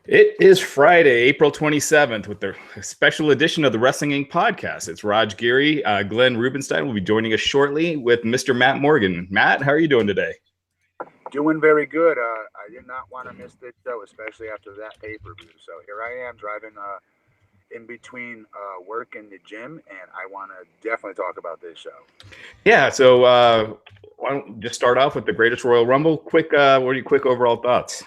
It is Friday, April 27th, with the special edition of the Wrestling Inc. podcast. It's Raj Giri. Glenn Rubenstein will be joining us shortly with Mr. Matt Morgan. Matt, how are you doing today? Doing very good. I did not want to miss this show, especially after that pay-per-view. So here I am driving in between work and the gym, and I want to definitely talk about this show. Yeah, so why don't we just start off with the Greatest Royal Rumble? Quick overall thoughts?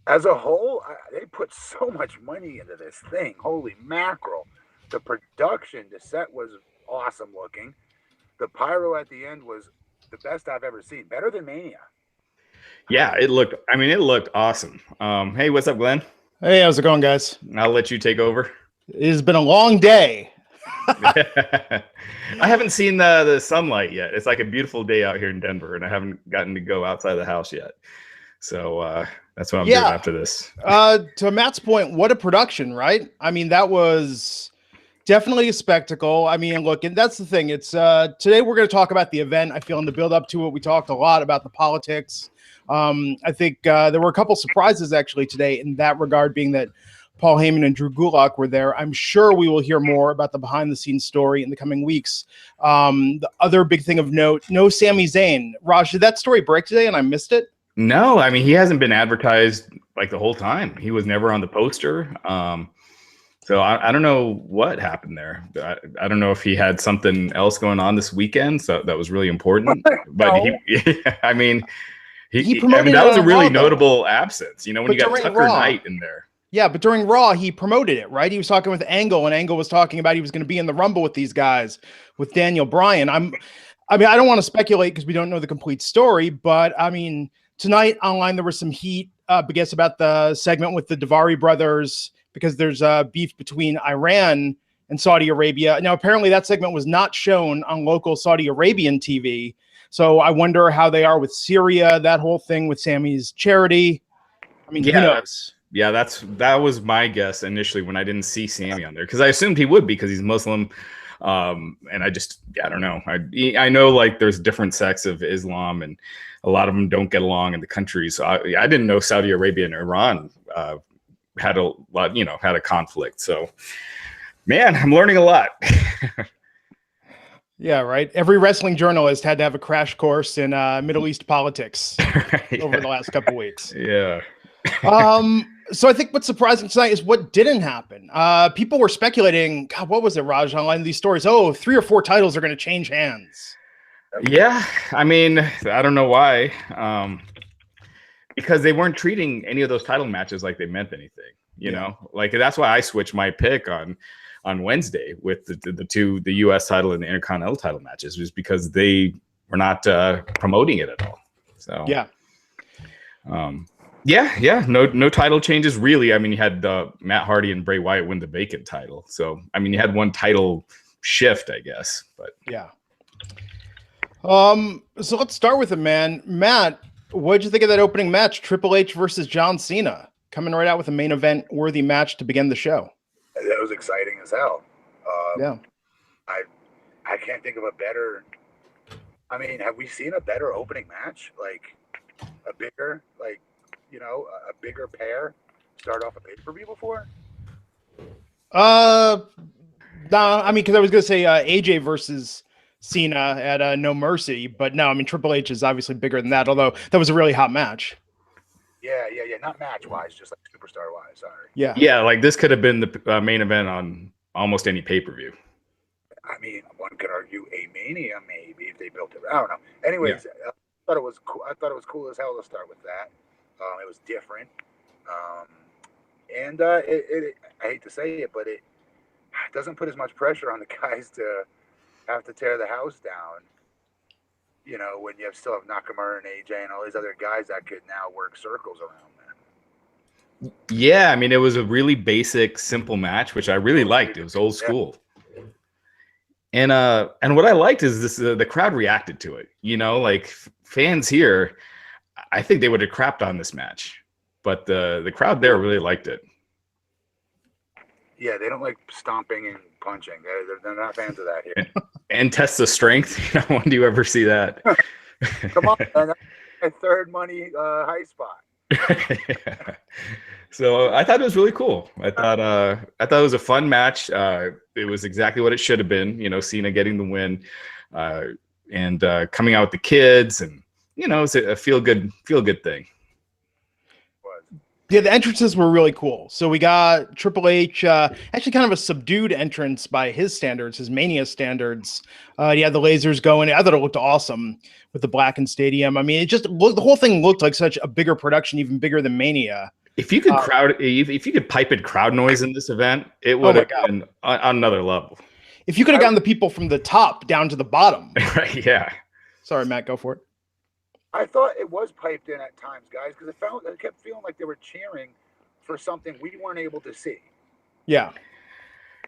As a whole, they put so much money into this thing. Holy mackerel. The production, the set was awesome looking. The pyro at the end was the best I've ever seen. Better than Mania. Yeah, it looked awesome. Hey, what's up, Glenn? Hey, how's it going, guys? I'll let you take over. It has been a long day. I haven't seen the sunlight yet. It's like a beautiful day out here in Denver, and I haven't gotten to go outside the house yet. So that's what I'm doing after this. To Matt's point, what a production, right? I mean, that was definitely a spectacle. I mean, look, and that's the thing. It's today we're going to talk about the event. I feel in the build up to it, we talked a lot about the politics. I think there were a couple surprises actually today in that regard, being that Paul Heyman and Drew Gulak were there. I'm sure we will hear more about the behind the scenes story in the coming weeks. The other big thing of note, no Sami Zayn. Raj, did that story break today and I missed it? No, I mean, he hasn't been advertised like the whole time. He was never on the poster. So I don't know what happened there. I don't know if he had something else going on this weekend, so that was really important. But I mean, that was a really notable absence. You know, when you got Tucker Knight in there. Yeah, but during Raw, he promoted it, right? He was talking with Angle, and Angle was talking about he was going to be in the Rumble with these guys, with Daniel Bryan. I mean, I don't want to speculate because we don't know the complete story, but I mean, tonight online there was some heat, I guess, about the segment with the Daivari brothers because there's beef between Iran and Saudi Arabia. Now, apparently that segment was not shown on local Saudi Arabian TV, so I wonder how they are with Syria, that whole thing with Sammy's charity. I mean, who knows? Yeah, that was my guess initially when I didn't see Sammy on there, because I assumed he would because he's Muslim. And I don't know. I know like there's different sects of Islam and a lot of them don't get along in the country. So I didn't know Saudi Arabia and Iran had a conflict. So man, I'm learning a lot. Yeah, right. Every wrestling journalist had to have a crash course in Middle East politics over the last couple of weeks. Yeah. So I think what's surprising tonight is what didn't happen. People were speculating, God, what was it, Raj, online these stories? 3 or 4 titles are going to change hands. Yeah, I mean, I don't know why. Because they weren't treating any of those title matches like they meant anything. You know, like that's why I switched my pick on Wednesday with the U.S. title and the Intercontinental title matches, just because they were not promoting it at all. So yeah. No title changes really. I mean, you had Matt Hardy and Bray Wyatt win the vacant title, so I mean, you had one title shift, I guess. But yeah. So let's start with it, man. Matt, what did you think of that opening match, Triple H versus John Cena, coming right out with a main event worthy match to begin the show? That was exciting as hell. Yeah. I can't think of a better. I mean, have we seen a better opening match? Like a bigger, like, you know, a bigger pair start off a pay-per-view before? No, I mean, because I was going to say AJ versus Cena at No Mercy, but no, I mean, Triple H is obviously bigger than that, although that was a really hot match. Yeah. Not match-wise, just like superstar-wise, sorry. Yeah, like this could have been the main event on almost any pay-per-view. I mean, one could argue a Mania maybe if they built it. I don't know. Anyways, I thought it was cool. I thought it was cool as hell to start with that. It was different. And I hate to say it, but it doesn't put as much pressure on the guys to have to tear the house down. You know, when you still have Nakamura and AJ and all these other guys that could now work circles around them. Yeah, I mean, it was a really basic, simple match, which I really liked. It was old school. And what I liked is this: the crowd reacted to it. You know, like fans here, I think they would have crapped on this match, but the crowd there really liked it. Yeah, they don't like stomping and punching. They're not fans of that here. And test the strength. You know, when do you ever see that? Come on, man. My third money high spot. So I thought it was really cool. I thought it was a fun match. It was exactly what it should have been. You know, Cena getting the win, and coming out with the kids, and you know, it's a feel good thing. Yeah, the entrances were really cool. So we got Triple H, actually kind of a subdued entrance by his standards, his Mania standards. He had the lasers going. I thought it looked awesome with the blackened stadium. I mean, it just looked, the whole thing looked like such a bigger production, even bigger than Mania. If you could if you could pipe in crowd noise in this event, it would have been on another level. If you could have gotten the people from the top down to the bottom. Right, yeah. Sorry, Matt, go for it. I thought it was piped in at times, guys, because I kept feeling like they were cheering for something we weren't able to see. Yeah.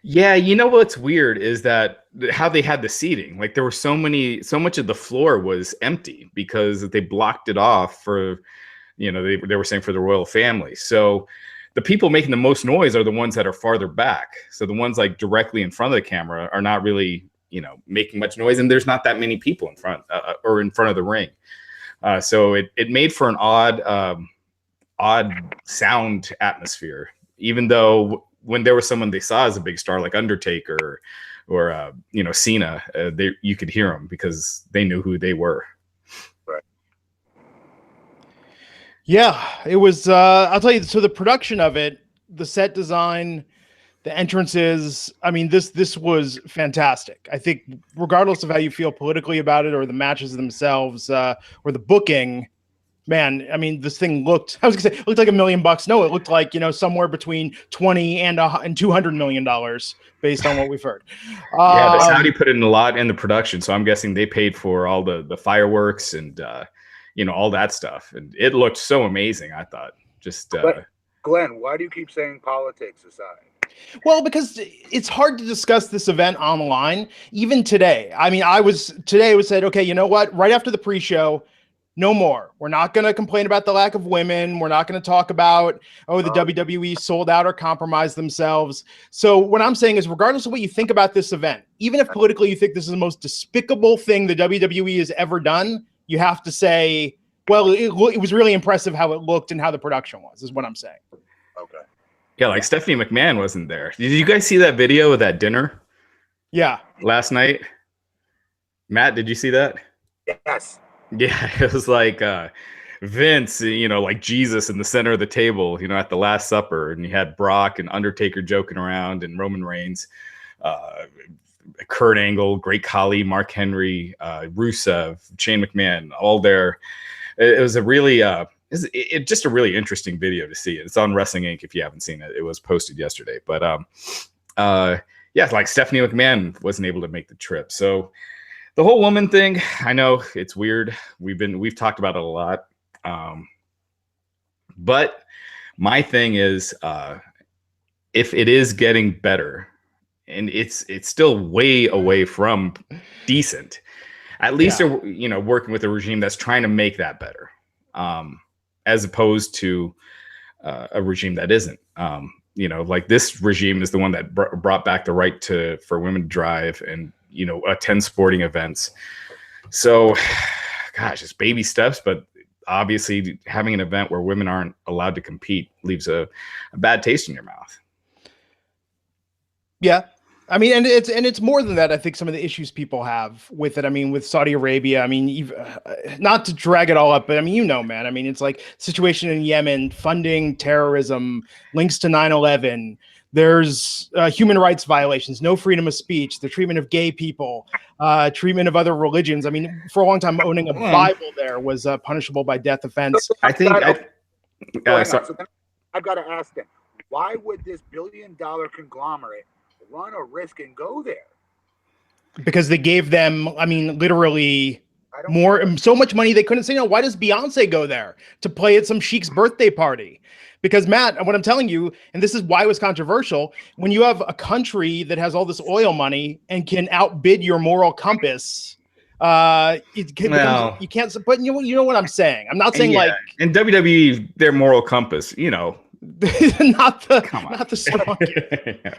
Yeah, you know what's weird is that how they had the seating. Like there were so much of the floor was empty because they blocked it off for, you know, they were saying for the royal family. So the people making the most noise are the ones that are farther back. So the ones like directly in front of the camera are not really, you know, making much noise, and there's not that many people in front or in front of the ring. So it made for an odd sound atmosphere, even though when there was someone they saw as a big star like Undertaker or you know, Cena, you could hear them because they knew who they were. Right. Yeah, it was. I'll tell you. So the production of it, the set design, the entrances. I mean, this was fantastic. I think, regardless of how you feel politically about it, or the matches themselves, or the booking, man. I mean, this thing looked. I was gonna say it looked like $1 million. No, it looked like, you know, somewhere between $20 and $200 million, based on what we've heard. Yeah, the Saudi put in a lot in the production, so I'm guessing they paid for all the fireworks and you know, all that stuff, and it looked so amazing. I thought just. But Glenn, why do you keep saying politics aside? Well, because it's hard to discuss this event online, even today. I mean, today was said, okay, you know what? Right after the pre-show, no more. We're not going to complain about the lack of women. We're not going to talk about, the WWE sold out or compromised themselves. So what I'm saying is, regardless of what you think about this event, even if politically you think this is the most despicable thing the WWE has ever done, you have to say, well, it was really impressive how it looked and how the production was, is what I'm saying. Okay. Yeah, like Stephanie McMahon wasn't there. Did you guys see that video of that dinner? Yeah. Last night? Matt, did you see that? Yes. Yeah, it was like Vince, you know, like Jesus in the center of the table, you know, at the Last Supper. And you had Brock and Undertaker joking around and Roman Reigns, Kurt Angle, Great Khali, Mark Henry, Rusev, Shane McMahon, all there. It was a really... It's just a really interesting video to see. It's on Wrestling Inc. if you haven't seen it. It was posted yesterday. But yeah, like Stephanie McMahon wasn't able to make the trip. So the whole woman thing, I know it's weird. We've talked about it a lot. But my thing is, if it is getting better, and it's still way away from decent, at least they're, you know, working with a regime that's trying to make that better. As opposed to a regime that isn't. You know, like this regime is the one that brought back the right for women to drive and, you know, attend sporting events. So, gosh, it's baby steps, but obviously having an event where women aren't allowed to compete leaves a bad taste in your mouth. Yeah. I mean, and it's more than that. I think some of the issues people have with it. I mean, with Saudi Arabia, I mean, not to drag it all up, but I mean, you know, man, I mean, it's like situation in Yemen, funding terrorism, links to 9/11. There's human rights violations, no freedom of speech, the treatment of gay people, treatment of other religions. I mean, for a long time, owning a Bible there was punishable by death offense. I think. So then I've got to ask them, why would this billion-dollar conglomerate run a risk and go there? Because they gave them, I mean, literally so much money they couldn't say no. Why does Beyonce go there to play at some sheik's birthday party? Because Matt, what I'm telling you, and this is why it was controversial, when you have a country that has all this oil money and can outbid your moral compass, you can't. But you know what I'm saying. I'm not saying like in WWE, their moral compass, you know. not the strong.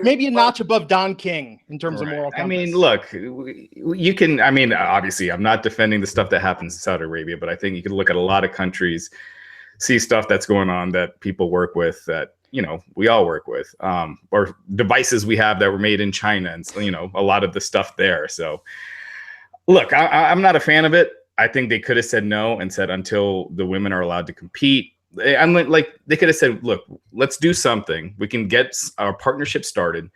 Maybe a notch above Don King in terms of moral compass. I mean, look, you can. I mean, obviously, I'm not defending the stuff that happens in Saudi Arabia, but I think you can look at a lot of countries. see stuff that's going on that people work with that, you know, we all work with, or devices we have that were made in China, and so, you know, a lot of the stuff there. So look, I'm not a fan of it. I think they could have said no and said until the women are allowed to compete. I'm like, they could have said, look, let's do something. We can get our partnership started,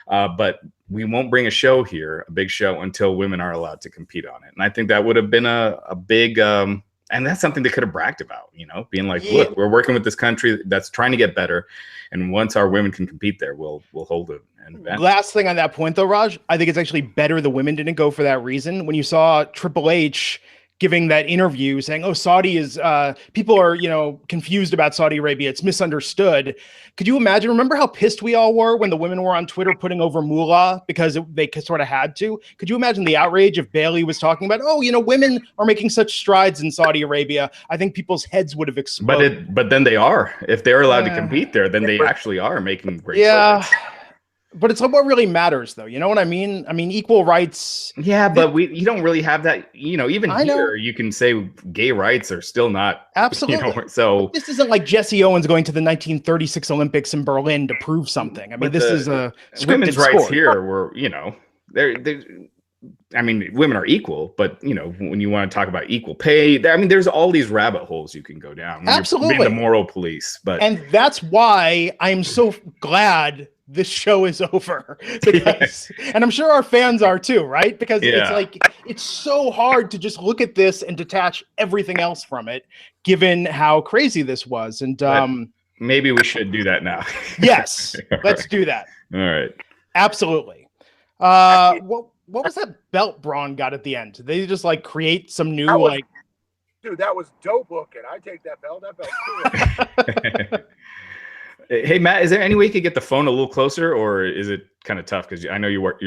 but we won't bring a show here, a big show, until women are allowed to compete on it. And I think that would have been a big, and that's something they could have bragged about, you know, being like, look, we're working with this country that's trying to get better, and once our women can compete there, we'll hold it. Last thing on that point, though, Raj, I think it's actually better the women didn't go for that reason. When you saw Triple H giving that interview saying, oh, Saudi is, people are, you know, confused about Saudi Arabia. It's misunderstood. Could you imagine? Remember how pissed we all were when the women were on Twitter putting over Moolah because they sort of had to? Could you imagine the outrage if Bailey was talking about, oh, you know, women are making such strides in Saudi Arabia? I think people's heads would have exploded. But then they are. If they're allowed to compete there, then they actually are making great strides. But it's like what really matters, though. You know what I mean? I mean, equal rights. Yeah, but you don't really have that. You know, even here, you can say gay rights are still not. Absolutely. You know, so this isn't like Jesse Owens going to the 1936 Olympics in Berlin to prove something. I mean, this is a women's rights here were, you know, they're I mean, women are equal, but you know, when you want to talk about equal pay, I mean, there's all these rabbit holes you can go down. When Absolutely. You're being the moral police, and that's why I'm so glad this show is over, because, and I'm sure our fans are too, right? Because it's like, it's so hard to just look at this and detach everything else from it, given how crazy this was. And maybe we should do that now. Yes, let's do that. All right. Absolutely. What was that belt Braun got at the end? Did they just like create some new dude, that was dope looking. I take that belt. That belt. Hey Matt, is there any way you could get the phone a little closer, or is it kind of tough? Because I know you are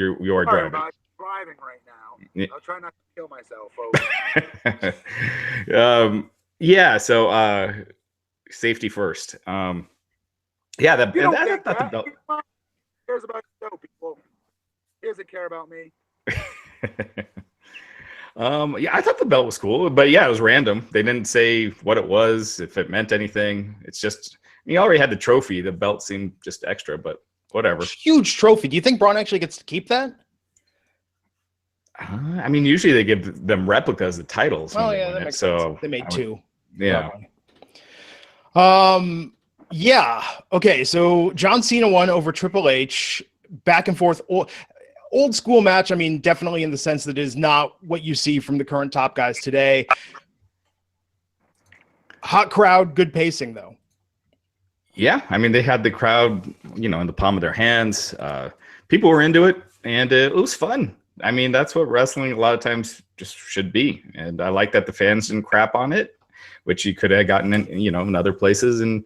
driving. I'm driving right now. I'll try not to kill myself, folks. Yeah. So safety first. Yeah. That the belt cares about show, people. He doesn't care about me. Yeah, I thought the belt was cool, but yeah, it was random. They didn't say what it was, if it meant anything. It's just. He already had the trophy. The belt seemed just extra, but whatever. Huge trophy. Do you think Braun actually gets to keep that? I mean, usually they give them replicas of titles. Oh yeah, that makes sense. They made two. Yeah. Yeah. Okay. So John Cena won over Triple H. Back and forth. Old school match. I mean, definitely in the sense that it is not what you see from the current top guys today. Hot crowd. Good pacing though. Yeah, I mean, they had the crowd, you know, in the palm of their hands. People were into it, and it was fun. I mean, that's what wrestling a lot of times just should be. And I like that the fans didn't crap on it, which you could have gotten in, you know, in other places, and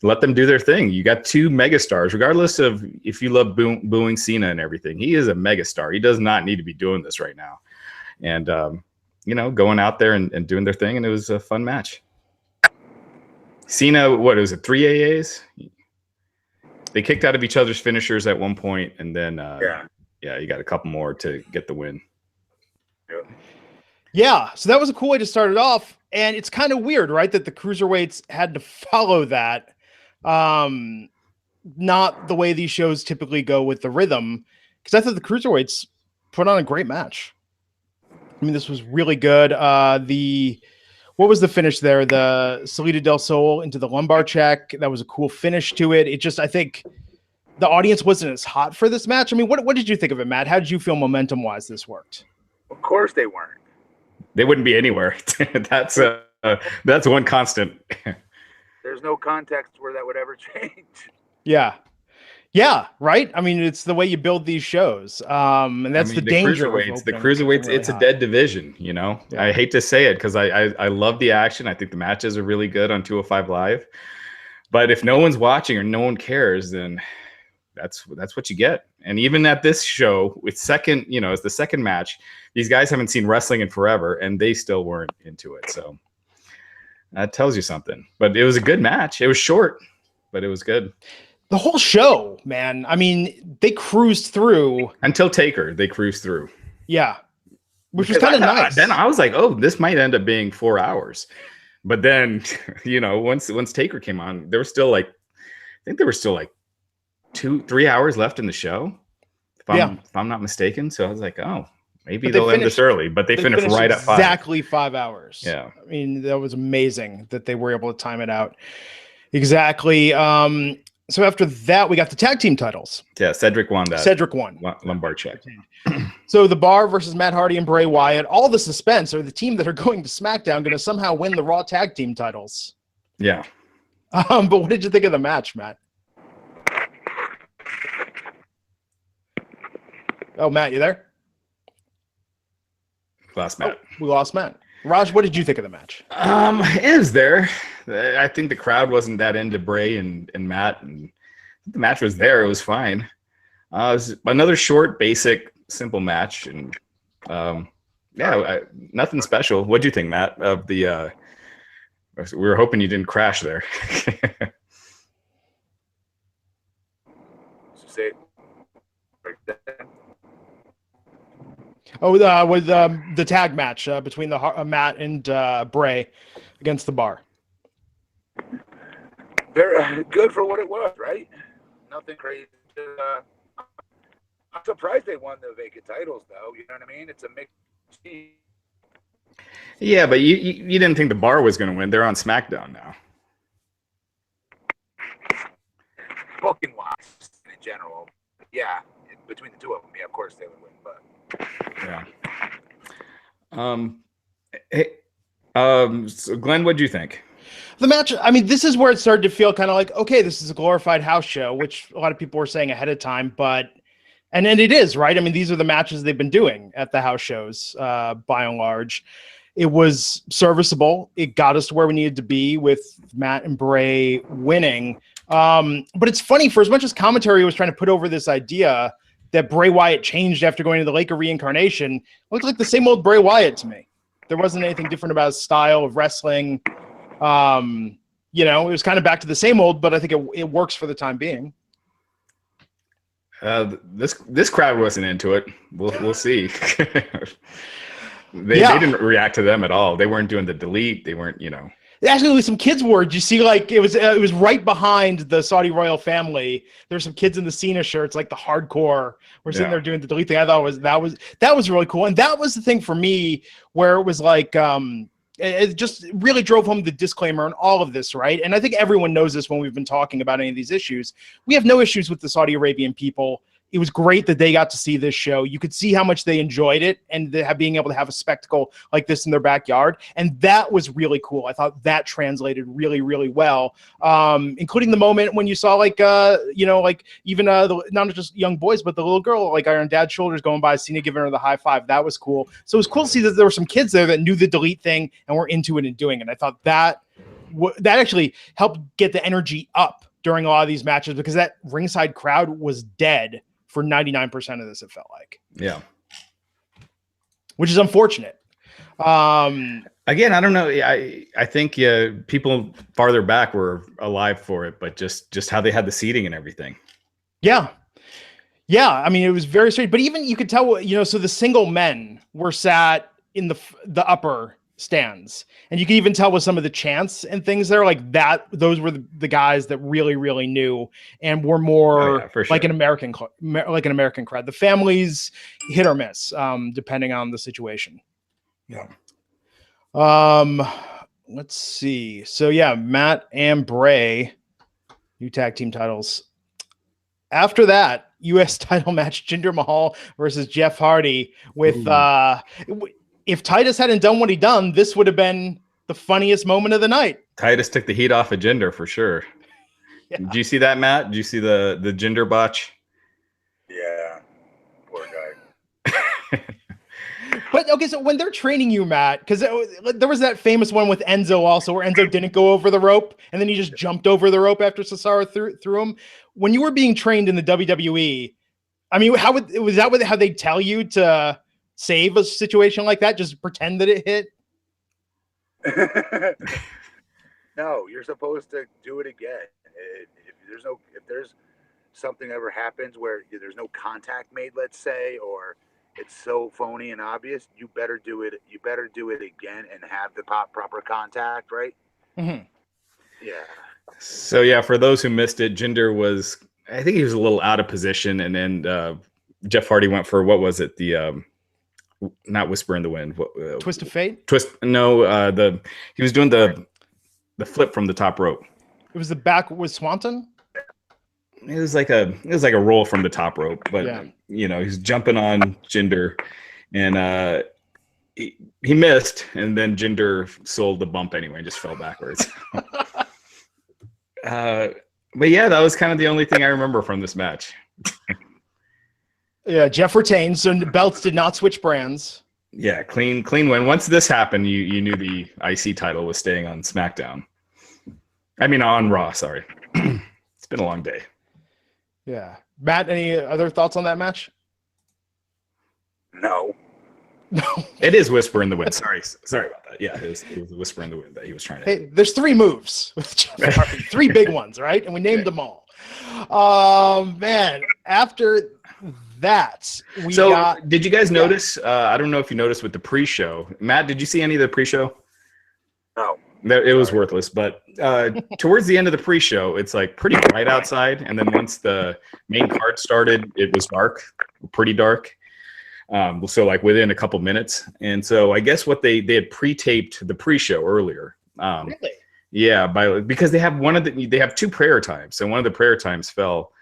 let them do their thing. You got two megastars, regardless of if you love booing Cena and everything. He is a megastar. He does not need to be doing this right now. And, you know, going out there and doing their thing, and it was a fun match. Cena, what was it, 3 AAs? They kicked out of each other's finishers at one point, and then you got a couple more to get the win. Yeah, so that was a cool way to start it off, and it's kind of weird, right, that the cruiserweights had to follow that. Not the way these shows typically go with the rhythm, because I thought the cruiserweights put on a great match. I mean, this was really good. What was the finish there? The Salida del Sol into the lumbar check. That was a cool finish to it. It just, I think the audience wasn't as hot for this match. I mean, what did you think of it, Matt? How did you feel momentum-wise this worked? Of course they weren't. They wouldn't be anywhere. That's one constant. There's no context where that would ever change. Yeah. Yeah, right. I mean, it's the way you build these shows, and that's the danger. The cruiserweights, it's a dead division. You know, I hate to say it because I love the action. I think the matches are really good on 205 Live, but if no one's watching or no one cares, then that's what you get. And even at this show, it's second. You know, it's the second match. These guys haven't seen wrestling in forever, and they still weren't into it. So that tells you something. But it was a good match. It was short, but it was good. The whole show, man. I mean, they cruised through until Taker. They cruised through. Yeah, which was kind of nice. Then I was like, oh, this might end up being 4 hours. But then, once Taker came on, there was still like, I think there were still like 2-3 hours left in the show, if I'm not mistaken. So I was like, oh, maybe they'll end this early. But they finished right at 5. Exactly 5 hours. Yeah. I mean, that was amazing that they were able to time it out. Exactly. So after that, we got the tag team titles. Yeah, Cedric won that. Cedric won. Lumbar check. So the Bar versus Matt Hardy and Bray Wyatt. All the suspense. Are the team that are going to SmackDown going to somehow win the Raw tag team titles? Yeah. But what did you think of the match, Matt? Oh, Matt, you there? Lost Matt. Oh, we lost Matt. Raj, what did you think of the match? It was there. I think the crowd wasn't that into Bray and Matt, and the match was there. It was fine. It was another short, basic, simple match, and nothing special. What do you think, Matt? Of the we were hoping you didn't crash there. With the tag match between the Matt and Bray against the Bar. They're good for what it was, right? Nothing crazy. I'm surprised they won the vacant titles, though. You know what I mean? It's a mixed team. Yeah, but you didn't think the Bar was going to win. They're on SmackDown now. Booking wise, in general, yeah. Between the two of them, yeah, of course they would win. But yeah. So Glenn, what do you think? The match, I mean, this is where it started to feel kind of like, okay, this is a glorified house show, which a lot of people were saying ahead of time, and it is, right? I mean, these are the matches they've been doing at the house shows, by and large. It was serviceable. It got us to where we needed to be with Matt and Bray winning. But it's funny, for as much as commentary was trying to put over this idea that Bray Wyatt changed after going to the Lake of Reincarnation, it looked like the same old Bray Wyatt to me. There wasn't anything different about his style of wrestling. It was kind of back to the same old, but I think it works for the time being. This crowd wasn't into it. We'll see. They didn't react to them at all. They weren't doing the delete. They weren't, Actually, some kids were. You see, like it was right behind the Saudi royal family. There's some kids in the Cena shirts, like the hardcore. We're sitting there doing the delete thing. I thought that was really cool, and that was the thing for me where it was like it just really drove home the disclaimer and all of this, right? And I think everyone knows this when we've been talking about any of these issues. We have no issues with the Saudi Arabian people. It was great that they got to see this show. You could see how much they enjoyed it and being able to have a spectacle like this in their backyard. And that was really cool. I thought that translated really, really well, including the moment when you saw even not just young boys, but the little girl like on dad's shoulders going by, Cena giving her the high five. That was cool. So it was cool to see that there were some kids there that knew the delete thing and were into it and doing it. I thought that actually helped get the energy up during a lot of these matches because that ringside crowd was dead for 99% of this, it felt like. Yeah. Which is unfortunate. Again, I don't know. I think people farther back were alive for it, but just how they had the seating and everything. Yeah. Yeah. I mean, it was very strange, but even you could tell, so the single men were sat in the upper stands, and you can even tell with some of the chants and things there like that, those were the guys that really, really knew and were more like an American crowd. The families hit or miss, depending on the situation. Yeah. Let's see. So yeah, Matt and Bray, new tag team titles. After that, U.S. title match, Jinder Mahal versus Jeff Hardy with if Titus hadn't done what he done, this would have been the funniest moment of the night. Titus took the heat off of Jinder for sure. Yeah. Did you see that, Matt? Did you see the Jinder botch? Yeah, poor guy. But okay, so when they're training you, Matt, because there was that famous one with Enzo also, where Enzo didn't go over the rope, and then he just jumped over the rope after Cesaro threw him. When you were being trained in the WWE, I mean, how they tell you to save a situation like that? Just pretend that it hit? No, you're supposed to do it again. If there's something ever happens where there's no contact made, let's say, or it's so phony and obvious. You better do it. You better do it again and have the proper contact, right? Mm-hmm. Yeah. So yeah, for those who missed it, Jinder was, I think he was a little out of position, and then Jeff Hardy went for, what was it? The not Whisper in the Wind. Twist of Fate? No, he was doing the flip from the top rope. It was the back with Swanton? It was like a roll from the top rope, but Yeah. He's jumping on Jinder, and he missed, and then Jinder sold the bump anyway and just fell backwards. But yeah, that was kind of the only thing I remember from this match. Yeah, Jeff retained, so the belts did not switch brands. Yeah, clean win. Once this happened, you knew the IC title was staying on SmackDown. I mean, on Raw, sorry. It's been a long day. Yeah. Matt, any other thoughts on that match? No. It is Whisper in the Wind. Sorry about that. Yeah, it was a Whisper in the Wind that he was trying to. Hey, there's 3 moves with Jeff Hardy, 3 big ones, right? And we named them all. Man, after that, did you guys notice? I don't know if you noticed with the pre-show. Matt, did you see any of the pre-show? No. It was worthless, but towards the end of the pre-show, it's like pretty bright outside, and then once the main card started, it was dark, pretty dark. So like within a couple minutes, and so I guess what they had pre-taped the pre-show earlier. Really? Yeah, because they have 2 prayer times, so one of the prayer times fell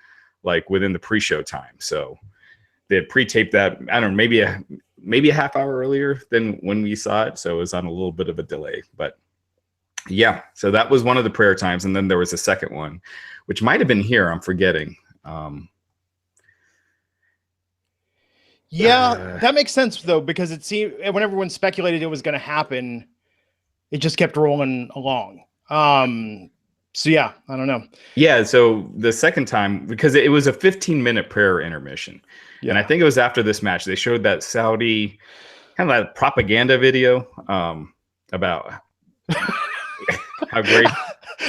like within the pre-show time, so they had pre-taped that. I don't know, maybe a half hour earlier than when we saw it, so it was on a little bit of a delay, but. Yeah, so that was one of the prayer times, and then there was a second one, which might have been here. I'm forgetting. That makes sense though, because it seemed when everyone speculated it was going to happen, it just kept rolling along. So yeah, I don't know. Yeah, so the second time, because it was a 15-minute prayer intermission, and I think it was after this match they showed that Saudi kind of that propaganda video about. How great.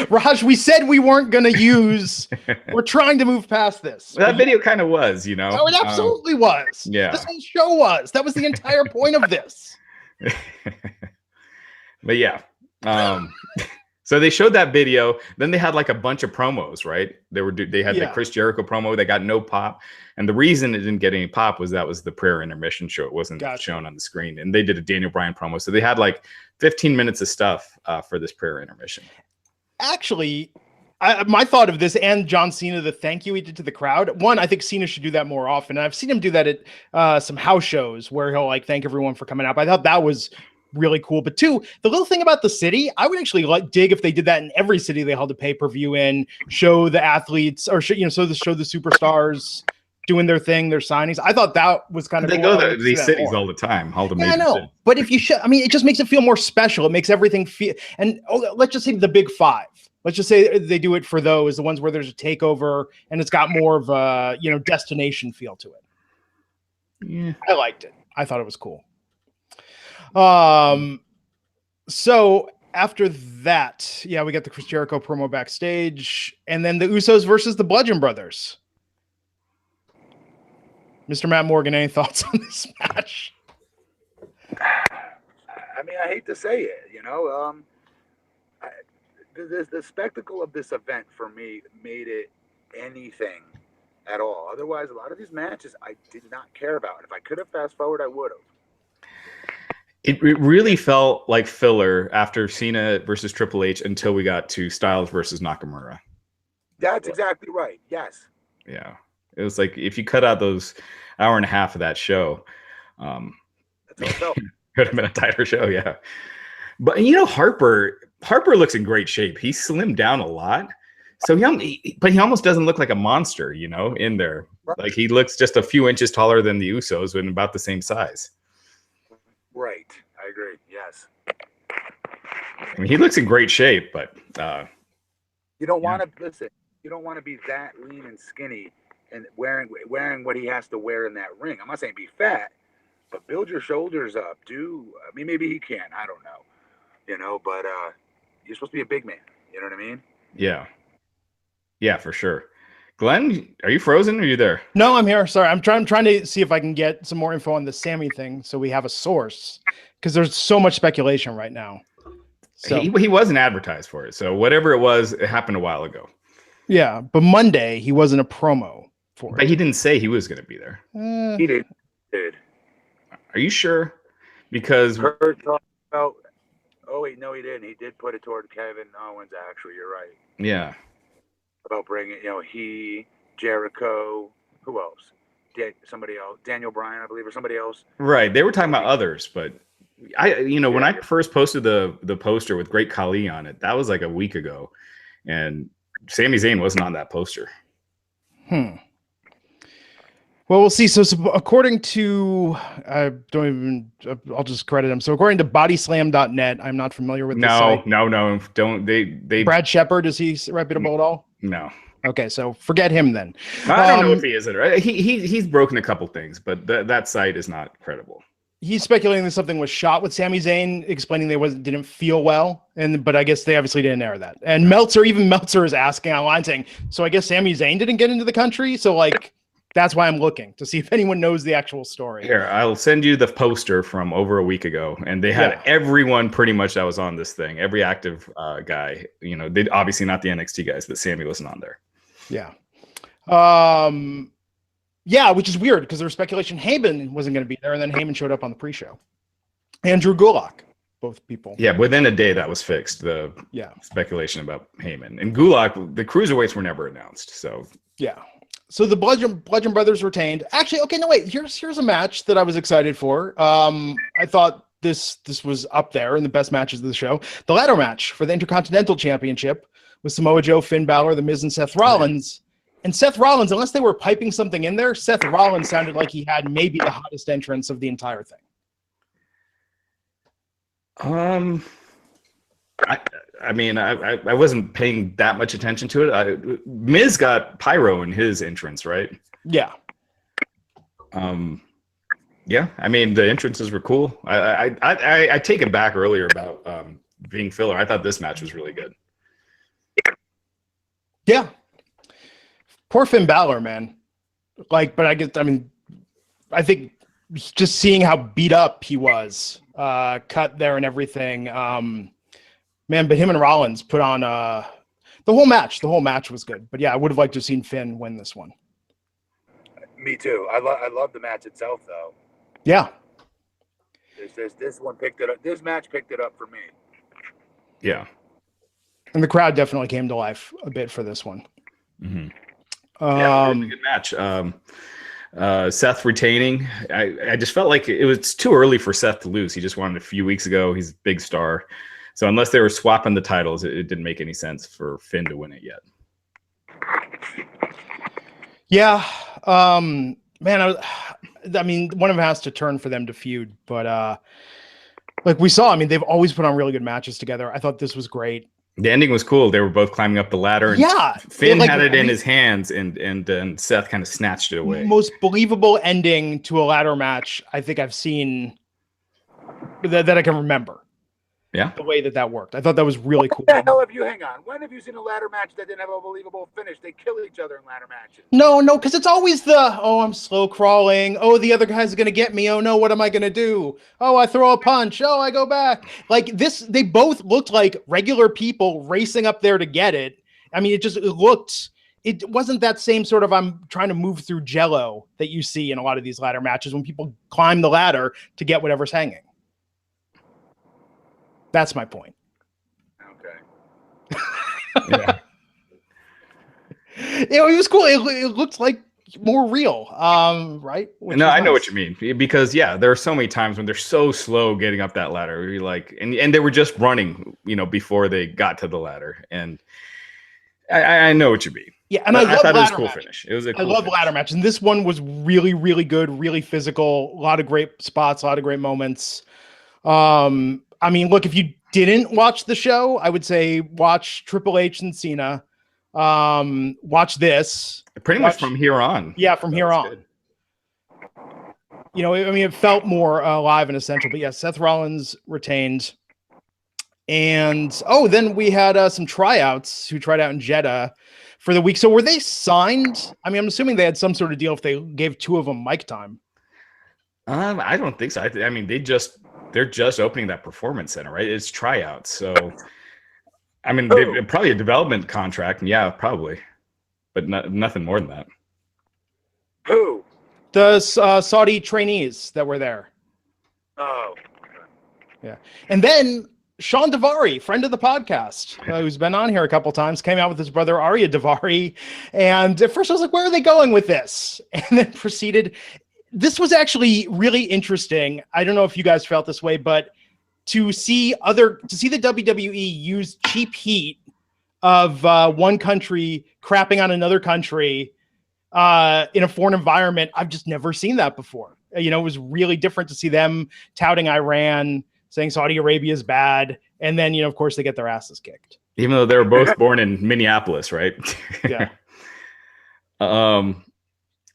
Raj, we said we weren't going to use. We're trying to move past this. Well, that video kind of was, Oh, it absolutely was. Yeah. This whole show was. That was the entire point of this. But yeah. So they showed that video. Then they had like a bunch of promos, right? They had the Chris Jericho promo. They got no pop. And the reason it didn't get any pop was that was the prayer intermission show. It wasn't shown on the screen. And they did a Daniel Bryan promo. So they had like 15 minutes of stuff for this prayer intermission. Actually, my thought of this and John Cena, the thank you he did to the crowd. One, I think Cena should do that more often. And I've seen him do that at some house shows where he'll like thank everyone for coming out. But I thought that was really cool. But 2, the little thing about the city, I would actually dig if they did that in every city they held a pay-per-view in, show the athletes or show the superstars doing their thing, their signings. I thought that was kind of they cool. go to these cities all the time. I know, but if you should, I mean, it just makes it feel more special. It makes everything feel. And let's just say the big 5. Let's just say they do it for those, the ones where there's a takeover and it's got more of a destination feel to it. Yeah, I liked it. I thought it was cool. So after that, we got the Chris Jericho promo backstage, and then the Usos versus the Bludgeon Brothers. Mr. Matt Morgan, any thoughts on this match? I mean, I hate to say it, the spectacle of this event for me made it anything at all. Otherwise, a lot of these matches I did not care about. If I could have fast forward, I would have. It really felt like filler after Cena versus Triple H until we got to Styles versus Nakamura. That's exactly right. Yes. Yeah. It was like if you cut out those hour and a half of that show, that's how it felt. could have been a tighter show. Yeah. But Harper looks in great shape. He slimmed down a lot. So but he almost doesn't look like a monster, in there. Right. Like he looks just a few inches taller than the Usos and about the same size. Right. I agree. Yes. I mean, he looks in great shape, but you don't want to listen. You don't want to be that lean and skinny and wearing what he has to wear in that ring. I'm not saying be fat, but build your shoulders up. I mean, maybe he can. I don't know. But you're supposed to be a big man. You know what I mean? Yeah. Yeah, for sure. Glenn, are you frozen? Or are you there? No, I'm here. Sorry, I'm trying to see if I can get some more info on the Sammy thing, so we have a source, because there's so much speculation right now. So He wasn't advertised for it, so whatever it was, it happened a while ago. yeah, but Monday he wasn't a promo for But it. he didn't say he was going to be there. He did. Are you sure? Because Kurt talked about. Oh wait, no, he didn't. He did put it toward Kevin Owens. Actually, you're right. yeah, About bringing, he, Jericho, who else? Somebody else, Daniel Bryan, I believe, or somebody else. right. They were talking about others, but when I first posted the poster with Great Khali on it, that was like a week ago, and Sami Zayn wasn't on that poster. Well, we'll see. So according to, I'll just credit him. So according to bodyslam.net, I'm not familiar with this site. No, don't they Brad Shepard, is he reputable at all? No. Okay, so forget him then. I don't know if he is it. Right? He's broken a couple things, but that site is not credible. He's speculating that something was shot with Sami Zayn, explaining they didn't feel well, but I guess they obviously didn't air that. And Meltzer is asking online saying, so I guess Sami Zayn didn't get into the country, so like that's why I'm looking to see if anyone knows the actual story. Here, I'll send you the poster from over a week ago, and they had everyone pretty much that was on this thing, every active guy. They obviously not the NXT guys, but Sammy wasn't on there. Yeah. Yeah, which is weird because there was speculation Heyman wasn't going to be there, and then Heyman showed up on the pre-show. Andrew Gulak, both people. Yeah, within a day that was fixed. The speculation about Heyman and Gulak, the cruiserweights were never announced. So yeah. So the Bludgeon Brothers retained. Actually, okay, no wait. Here's a match that I was excited for. I thought this was up there in the best matches of the show. The ladder match for the Intercontinental Championship with Samoa Joe, Finn Balor, The Miz, and Seth Rollins. And Seth Rollins, unless they were piping something in there, Seth Rollins sounded like he had maybe the hottest entrance of the entire thing. I wasn't paying that much attention to it. Miz got pyro in his entrance, right? Yeah. Yeah. I mean, the entrances were cool. I take it back earlier about being filler. I thought this match was really good. Yeah. Poor Finn Balor, man. I think just seeing how beat up he was, cut there and everything. Man, but him and Rollins put on the whole match. The whole match was good. But yeah, I would have liked to have seen Finn win this one. Me too. I love the match itself, though. Yeah. This one picked it up. This match picked it up for me. Yeah. And the crowd definitely came to life a bit for this one. Mm-hmm. Really good match. Seth retaining. I just felt like it was too early for Seth to lose. He just won a few weeks ago. He's a big star. So unless they were swapping the titles, it didn't make any sense for Finn to win it yet. Yeah. Man, I mean, one of them has to turn for them to feud. But like we saw, I mean, they've always put on really good matches together. I thought this was great. The ending was cool. They were both climbing up the ladder. And Finn had it in his hands, and Seth kind of snatched it away. Most believable ending to a ladder match I think I've seen that I can remember. Yeah, the way that worked. I thought that was really cool. What the hell have you? Hang on. When have you seen a ladder match that didn't have a believable finish? They kill each other in ladder matches. No, because it's always I'm slow crawling. Oh, the other guy's going to get me. Oh, no, what am I going to do? Oh, I throw a punch. Oh, I go back. Like this, they both looked like regular people racing up there to get it. I mean, it wasn't that same sort of I'm trying to move through jello that you see in a lot of these ladder matches when people climb the ladder to get whatever's hanging. That's my point. Okay. Yeah. It was cool. It looked like more real, right? No, I know what you mean, because there are so many times when they're so slow getting up that ladder. You're like, and they were just running, before they got to the ladder, and I know what you mean. Yeah, and I thought it was a cool finish. It was a cool finish. Ladder match, and this one was really, really good, really physical. A lot of great spots, a lot of great moments. I mean, look, if you didn't watch the show, I would say watch Triple H and Cena. Watch this. Pretty much from here on. Yeah, from here on. Good. It felt more alive and essential. But yeah, Seth Rollins retained. And then we had some tryouts who tried out in Jeddah for the week. So were they signed? I mean, I'm assuming they had some sort of deal if they gave two of them mic time. I don't think so. I mean, they're just opening that performance center, right? It's tryouts. So, I mean, probably a development contract. Yeah, probably, but nothing more than that. Who? The Saudi trainees that were there. Oh. Yeah. And then Sean Davari, friend of the podcast, who's been on here a couple times, came out with his brother Arya Davari. And at first I was like, where are they going with this? And then proceeded. This was actually really interesting. I don't know if you guys felt this way, but to see the WWE use cheap heat of one country crapping on another country in a foreign environment, I've just never seen that before. It was really different to see them touting Iran, saying Saudi Arabia is bad, and then of course they get their asses kicked. Even though they were both born in Minneapolis, right? Yeah.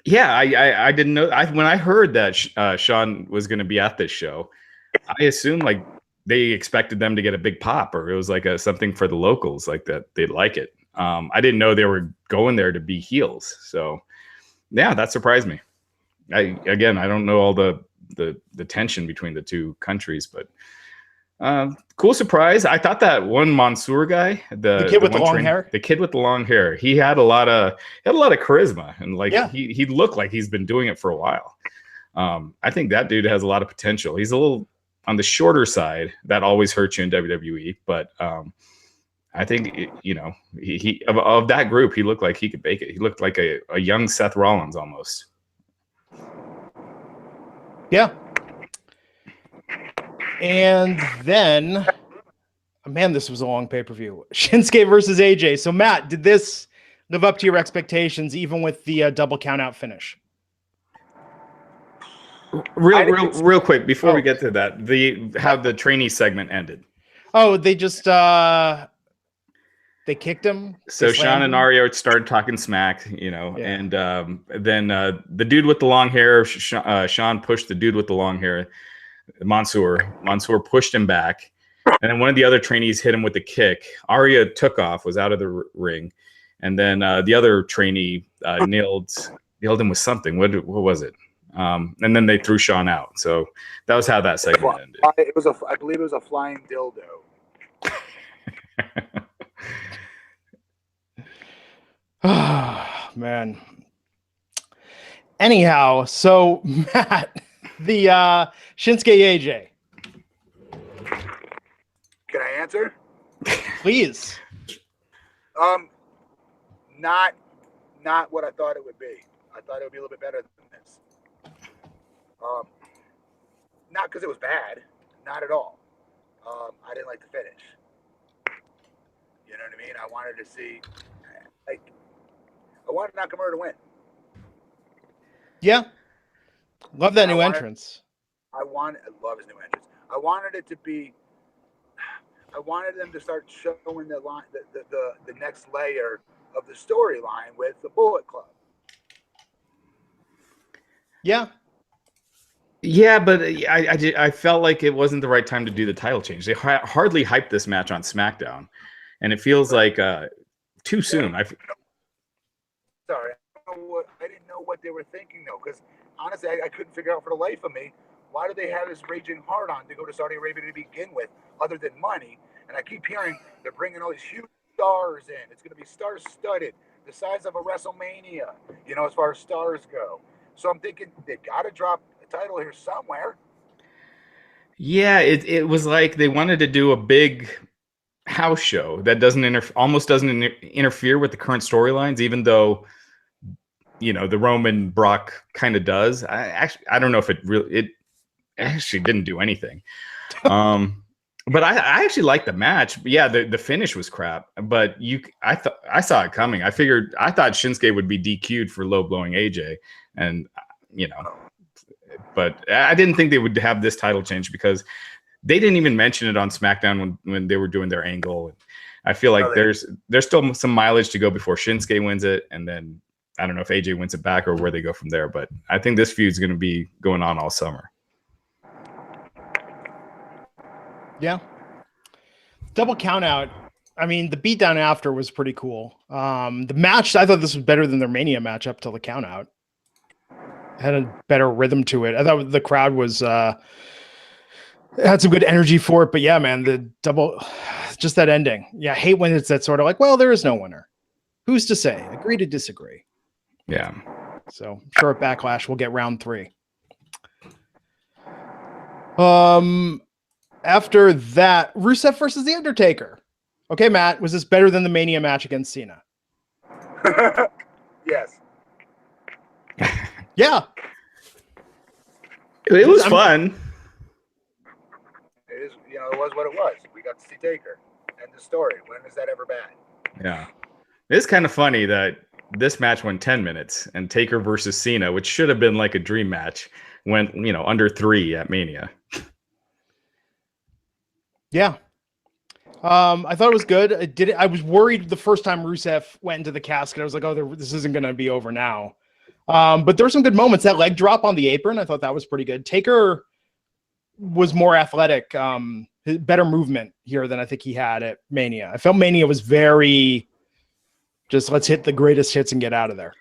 Yeah, I didn't know. When I heard that Sean was going to be at this show, I assumed like they expected them to get a big pop, or it was like something for the locals, like that they'd like it. I didn't know they were going there to be heels. So yeah, that surprised me. I don't know all the tension between the two countries, but cool surprise. I thought that one Mansoor guy, the kid with the long hair, he had a lot of charisma, and like he looked like he's been doing it for a while. I think that dude has a lot of potential. He's a little on the shorter side. That always hurts you in WWE, but I think he of that group, he looked like he could bake it. He looked like a young Seth Rollins almost. Yeah. And then, man, this was a long pay-per-view. Shinsuke versus AJ. So, Matt, did this live up to your expectations, even with the double count-out finish? Real quick, before we get to that, how the trainee segment ended. Oh, they just they kicked him. So Sean and Arya started talking smack, and then the dude with the long hair, Sean pushed the dude with the long hair. Mansoor pushed him back, and then one of the other trainees hit him with a kick. Arya took off, was out of the ring, and then the other trainee nailed him with something. What was it? And then they threw Sean out. So that was how that segment ended. I believe it was a flying dildo. Oh, man. Anyhow, so Matt, the Shinsuke AJ. Can I answer? Please. Not what I thought it would be. I thought it would be a little bit better than this. Not because it was bad, not at all. I didn't like the finish. You know what I mean? I wanted to see, I wanted Nakamura to win. Yeah. Love that new entrance. I love his new entrance. I wanted them to start showing the line, the next layer of the storyline with the Bullet Club. Yeah. Yeah, but I felt like it wasn't the right time to do the title change. They hardly hyped this match on SmackDown, and it feels like too soon. Sorry, I didn't know what they were thinking though, because honestly, I couldn't figure out for the life of me why do they have this raging hard on to go to Saudi Arabia to begin with, other than money. And I keep hearing they're bringing all these huge stars in. It's going to be star-studded, the size of a WrestleMania, as far as stars go. So I'm thinking they got to drop a title here somewhere. Yeah, it was like they wanted to do a big house show that almost doesn't interfere with the current storylines, even though the Roman Brock kind of does. I don't know if it actually didn't do anything. But I actually liked the match. But yeah, the finish was crap. But I saw it coming. I thought Shinsuke would be DQ'd for low blowing AJ, and but I didn't think they would have this title change because they didn't even mention it on SmackDown when they were doing their angle. I feel like there's still some mileage to go before Shinsuke wins it, and then I don't know if AJ wins it back or where they go from there. But I think this feud's going to be going on all summer. Yeah. double count out. I mean, the beatdown after was pretty cool. The match, I thought this was better than their Mania match up till the count out. It had a better rhythm to it. I thought the crowd was had some good energy for it. But yeah, man, the double, just that ending. Yeah, I hate when it's that sort of like, well, there is no winner. Who's to say? Agree to disagree. Yeah. So I'm sure at Backlash we'll get round 3. After that, Rusev versus The Undertaker. Okay, Matt, was this better than the Mania match against Cena? Yes. Yeah. It was fun. It is, it was what it was. We got to see Taker. End the story. When is that ever bad? Yeah. It's kind of funny that this match went 10 minutes and Taker versus Cena, which should have been like a dream match, went, under 3 at Mania. Yeah. I thought it was good. I was worried the first time Rusev went into the casket. I was like, oh, this isn't going to be over now. But there were some good moments. That leg drop on the apron, I thought that was pretty good. Taker was more athletic, better movement here than I think he had at Mania. I felt Mania was very just let's hit the greatest hits and get out of there.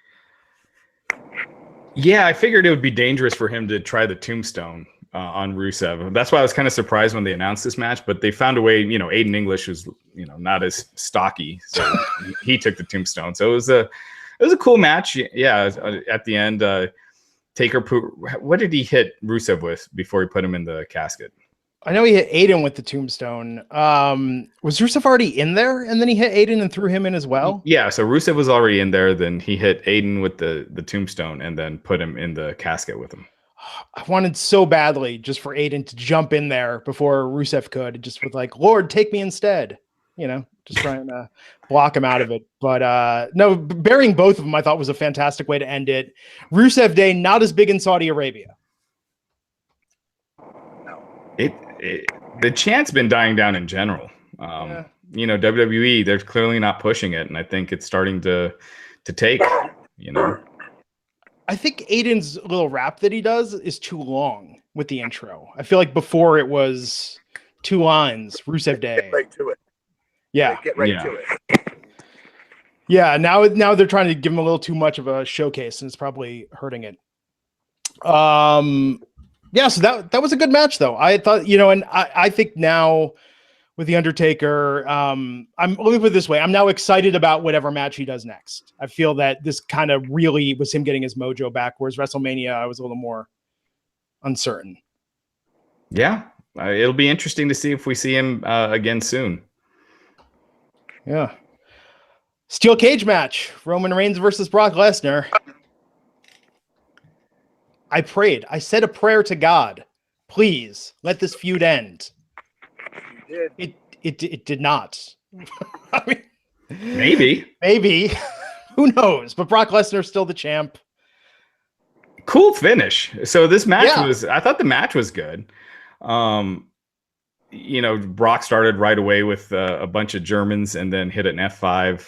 Yeah, I figured it would be dangerous for him to try the tombstone on Rusev. That's why I was kind of surprised when they announced this match, but they found a way. Aiden English was not as stocky, so he took the tombstone. So it was a cool match. Yeah, at the end, Taker. What did he hit Rusev with before he put him in the casket? I know he hit Aiden with the tombstone. Was Rusev already in there, and then he hit Aiden and threw him in as well? Yeah, so Rusev was already in there. Then he hit Aiden with the tombstone, and then put him in the casket with him. I wanted so badly just for Aiden to jump in there before Rusev could, just with like, Lord, take me instead. Just trying to block him out of it. But no, burying both of them, I thought was a fantastic way to end it. Rusev Day, not as big in Saudi Arabia. The chant's been dying down in general. WWE, they're clearly not pushing it, and I think it's starting to take. I think Aiden's little rap that he does is too long with the intro. I feel like before it was 2 lines, Rusev Day. Get right to it. Yeah. Get right to it. Yeah, now they're trying to give him a little too much of a showcase, and it's probably hurting it. Yeah, so that was a good match, though. I thought, and I think now with The Undertaker, let me put it this way. I'm now excited about whatever match he does next. I feel that this kind of really was him getting his mojo back, whereas WrestleMania, I was a little more uncertain. Yeah, it'll be interesting to see if we see him again soon. Yeah. Steel cage match, Roman Reigns versus Brock Lesnar. I prayed. I said a prayer to God. Please let this feud end. You did. It did not. I mean, maybe. Who knows? But Brock Lesnar's still the champ. Cool finish. So this match I thought the match was good. Brock started right away with a bunch of Germans and then hit an F5.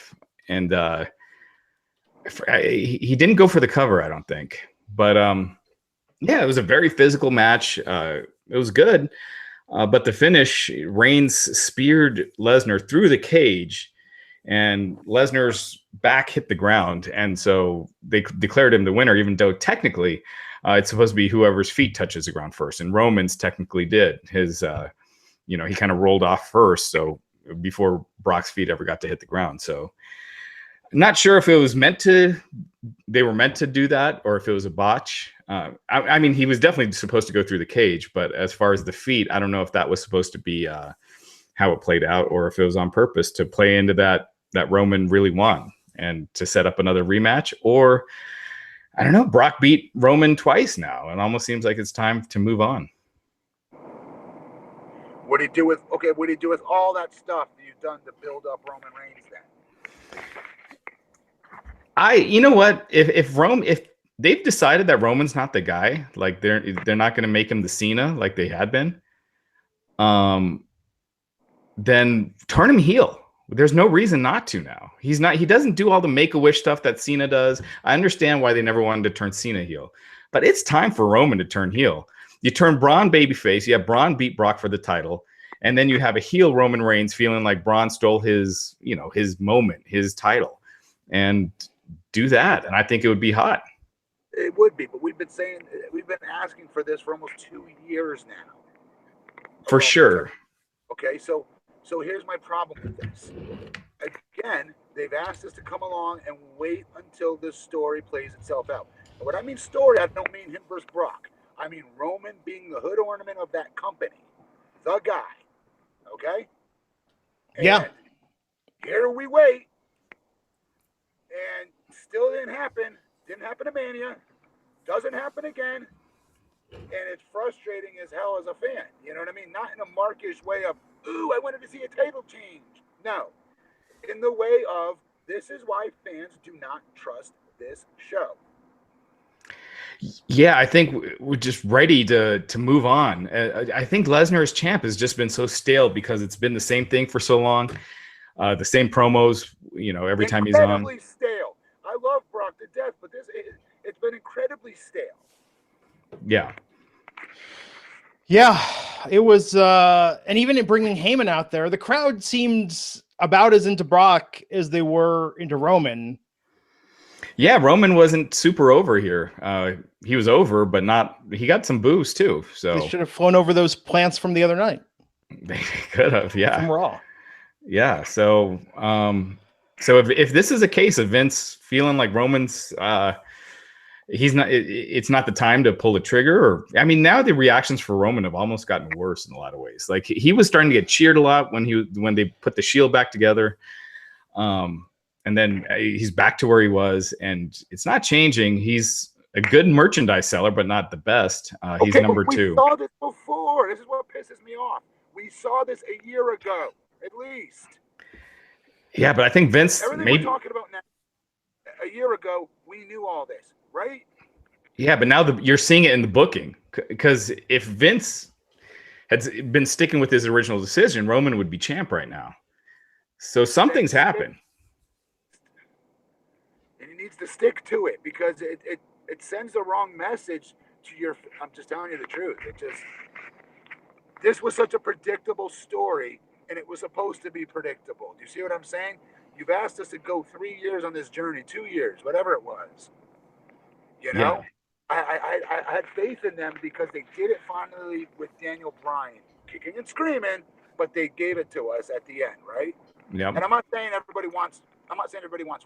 And he didn't go for the cover, I don't think. But yeah, it was a very physical match. It was good. But the finish, Reigns speared Lesnar through the cage, and Lesnar's back hit the ground. And so they declared him the winner, even though technically it's supposed to be whoever's feet touches the ground first. And Roman's technically did. His, he kind of rolled off first. So before Brock's feet ever got to hit the ground. So not sure if it was they were meant to do that or if it was a botch. I mean, he was definitely supposed to go through the cage, but as far as the feet, I don't know if that was supposed to be how it played out or if it was on purpose to play into that Roman really won and to set up another rematch. Or I don't know, Brock beat Roman twice now. It almost seems like it's time to move on. What do you do with all that stuff that you've done to build up Roman Reigns then? You know what? If they've decided that Roman's not the guy, like they're not going to make him the Cena like they had been, then turn him heel. There's no reason not to now. He doesn't do all the Make-A-Wish stuff that Cena does. I understand why they never wanted to turn Cena heel, but it's time for Roman to turn heel. You turn Braun babyface. You have Braun beat Brock for the title, And then you have a heel Roman Reigns feeling like Braun stole his, his moment, his title, and do that. And I think it would be hot. It would be, but we've been asking for this for almost 2 years now. For sure. Okay, so here's my problem with this. Again, they've asked us to come along and wait until this story plays itself out. And when I mean story, I don't mean him versus Brock. I mean Roman being the hood ornament of that company, the guy. Okay? Yeah. And here we wait, and still didn't happen. Didn't happen to Mania. Doesn't happen again. And it's frustrating as hell as a fan. You know what I mean? Not in a markish way of, ooh, I wanted to see a title change. No. In the way of, this is why fans do not trust this show. Yeah, I think we're just ready to move on. I think Lesnar as champ has just been so stale because it's been the same thing for so long. The same promos, every time he's on. Incredibly stale. I love Brock to death, but it's been incredibly stale. Yeah. Yeah, it was, and even in bringing Heyman out there, the crowd seemed about as into Brock as they were into Roman. Yeah, Roman wasn't super over here. He was over, but he got some boos too. So they should have flown over those plants from the other night. They could have, yeah. From Raw. Yeah, so if this is a case of Vince feeling like Roman's it's not the time to pull the trigger, now the reactions for Roman have almost gotten worse in a lot of ways. Like he was starting to get cheered a lot when they put the Shield back together. And then he's back to where he was, and it's not changing. He's a good merchandise seller, but not the best. He's number 2. We saw this before. This is what pisses me off. We saw this a year ago, at least. Yeah, but I think Vince we're talking about now. A year ago, we knew all this, right? Yeah, but now you're seeing it in the booking. Because if Vince had been sticking with his original decision, Roman would be champ right now. So something's happened. And he needs to stick to it because it sends the wrong message to your. I'm just telling you the truth. This was such a predictable story, and it was supposed to be predictable. Do you see what I'm saying? You've asked us to go 3 years on this journey, 2 years, whatever it was. Yeah. I had faith in them because they did it finally with Daniel Bryan, kicking and screaming, but they gave it to us at the end, right? Yeah. And I'm not saying everybody wants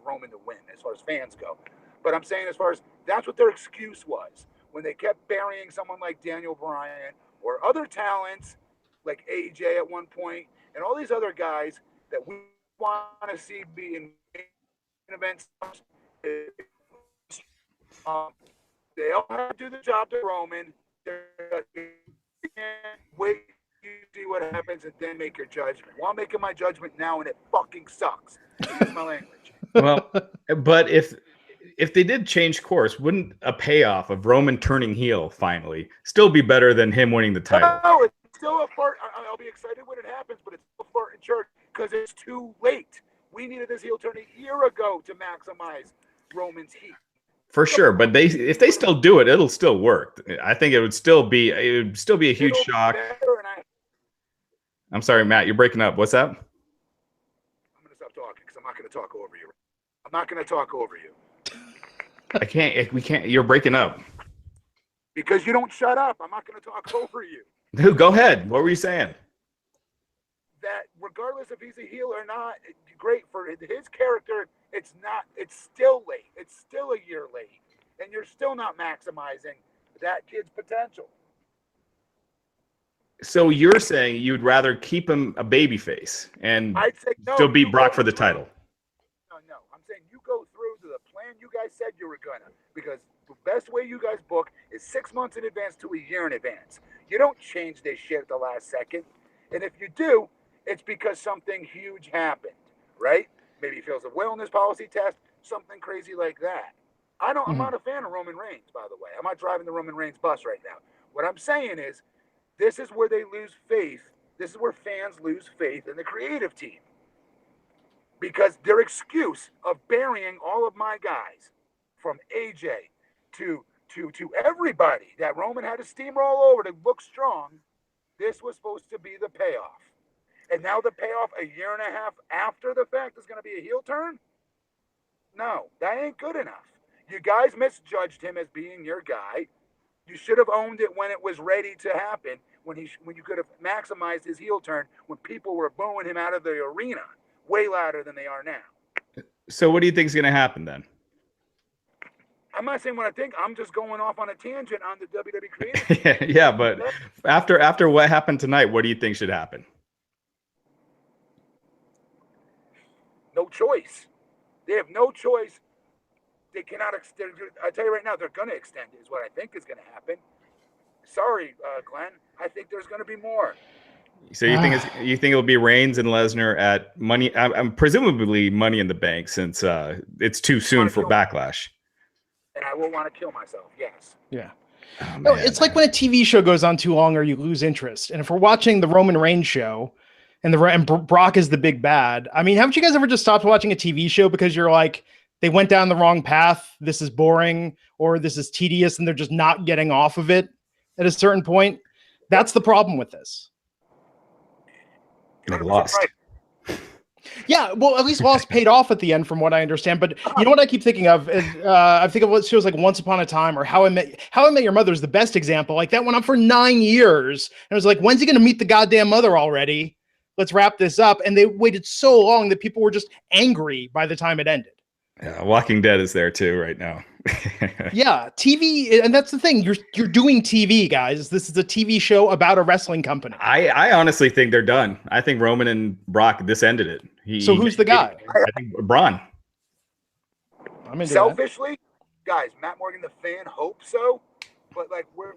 Roman to win as far as fans go, but I'm saying as far as that's what their excuse was when they kept burying someone like Daniel Bryan or other talents like AJ at one point and all these other guys that we want to see be in events. They all have to do the job to Roman. Wait, you see what happens, and then make your judgment. Well, I'm making my judgment now, and it fucking sucks. That's my language. Well, but if they did change course, wouldn't a payoff of Roman turning heel finally still be better than him winning the title? No, it's still a fart. I'll be excited when it happens, but it's still a fart in church because it's too late. We needed this heel turn a year ago to maximize Roman's heat. For sure, but if they still do it, it'll still work. I think it would still be a huge shock. I'm sorry, Matt, you're breaking up. What's that? I'm gonna stop talking because I'm not gonna talk over you. I'm not gonna talk over you. I can't. We can't. You're breaking up. Because you don't shut up. I'm not gonna talk over you. Dude, go ahead. What were you saying? That regardless if he's a heel or not, great for his character. It's not. It's still late. It's still a year late, and you're still not maximizing that kid's potential. So you're saying you'd rather keep him a babyface and I'd say no, still beat Brock for the title? No. I'm saying you go through to the plan you guys said you were gonna, because the best way you guys book is 6 months in advance to a year in advance. You don't change this shit at the last second, and if you do, it's because something huge happened, right? Maybe he fails a wellness policy test, something crazy like that. I'm not a fan of Roman Reigns, by the way. I'm not driving the Roman Reigns bus right now. What I'm saying is, this is where they lose faith. This is where fans lose faith in the creative team. Because their excuse of burying all of my guys, from AJ to everybody that Roman had to steamroll over to look strong, this was supposed to be the payoff. And now the payoff a year and a half after the fact is going to be a heel turn? No, that ain't good enough. You guys misjudged him as being your guy. You should have owned it when it was ready to happen, when you could have maximized his heel turn when people were booing him out of the arena way louder than they are now. So what do you think is going to happen then? I'm not saying what I think. I'm just going off on a tangent on the WWE creative. Yeah, but after what happened tonight, what do you think should happen? No choice. They have no choice. They cannot extend. I tell you right now, they're going to extend it, is what I think is going to happen. Sorry, Glenn. I think there's going to be more. So you think it'll be Reigns and Lesnar at Money? I'm presumably Money in the Bank, since it's too soon for Backlash. And I will want to kill myself. Yes. Yeah. Oh, no, it's like when a TV show goes on too long or you lose interest. And if we're watching the Roman Reigns show and Brock is the big bad, I mean, haven't you guys ever just stopped watching a TV show because you're like, they went down the wrong path, this is boring, or this is tedious, and they're just not getting off of it at a certain point? That's the problem with this. Like Lost. Yeah, well, at least Lost paid off at the end, from what I understand. But you know what I keep thinking of is I think of what shows like Once Upon a Time or How I Met Your Mother is the best example. Like that went on for 9 years, and it was like, when's he going to meet the goddamn mother already? Let's wrap this up. And they waited so long that people were just angry by the time it ended. Yeah, Walking Dead is there too right now. Yeah, TV, and that's the thing. You're doing TV, guys. This is a TV show about a wrestling company. I honestly think they're done. I think Roman and Brock, this ended it. So who's the guy? I think Braun. I'm into Selfishly, guys, Matt Morgan, the fan, hopes so. But like when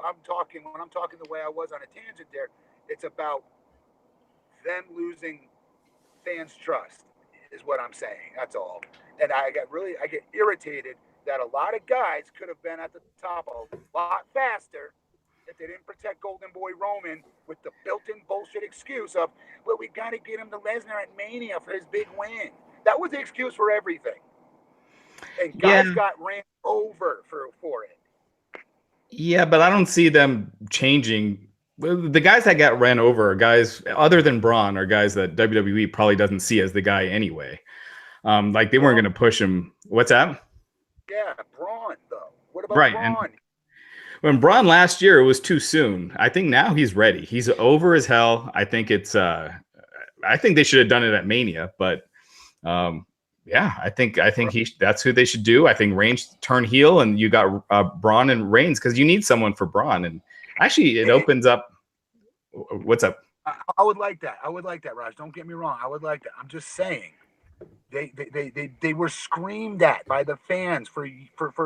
I'm talking the way I was on a tangent there, it's about them losing fans' trust, is what I'm saying. That's all. And I get irritated that a lot of guys could have been at the top a lot faster if they didn't protect Golden Boy Roman with the built-in bullshit excuse of, well, we got to get him to Lesnar at Mania for his big win. That was the excuse for everything. And guys got ran over for it. Yeah, but I don't see them changing. The guys that got ran over are guys, other than Braun, are guys that WWE probably doesn't see as the guy anyway. Like they weren't going to push him. What's that? Yeah, Braun though. What about Braun? And when Braun last year, it was too soon. I think now he's ready. He's over as hell. I think it's. I think they should have done it at Mania, but yeah, I think that's who they should do. I think Reigns turn heel, and you got Braun and Reigns because you need someone for Braun. And actually, it opens up. What's up? I would like that. I would like that, Raj. Don't get me wrong. I would like that. I'm just saying. They were screamed at by the fans for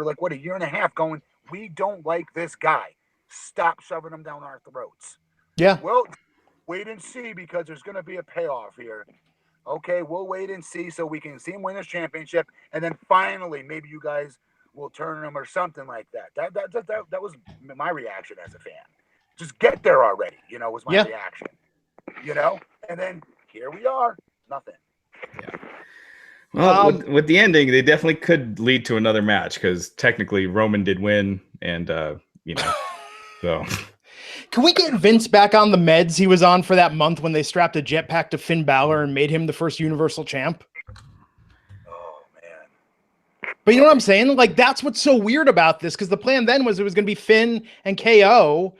like what, a year and a half, going, we don't like this guy. Stop shoving him down our throats. Yeah. Well, wait and see, because there's going to be a payoff here. Okay, we'll wait and see so we can see him win his championship, and then finally maybe you guys will turn him or something like that. That was my reaction as a fan. Just get there already, was my reaction. And then here we are, nothing. Yeah. Well, with the ending, they definitely could lead to another match because technically Roman did win, and so. Can we get Vince back on the meds he was on for that month when they strapped a jetpack to Finn Balor and made him the first Universal Champ? Oh man! But you know what I'm saying? Like that's what's so weird about this, because the plan then was it was going to be Finn and KO.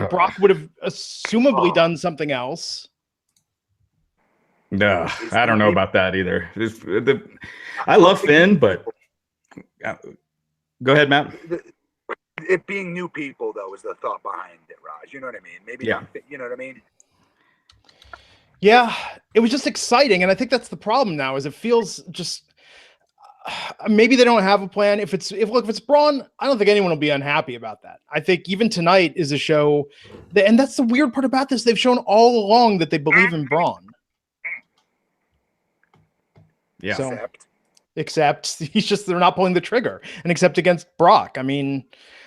Brock would have assumably done something else. No, I don't know about that either. I love Finn, but go ahead, Matt. It being new people, though, is the thought behind it, Raj. You know what I mean? Maybe, you know what I mean? Yeah, it was just exciting, and I think that's the problem now. Is it feels just maybe they don't have a plan. If it's Braun, I don't think anyone will be unhappy about that. I think even tonight is a show, and that's the weird part about this. They've shown all along that they believe in Braun. Yeah. So, except they're not pulling the trigger, and except against Brock. I mean,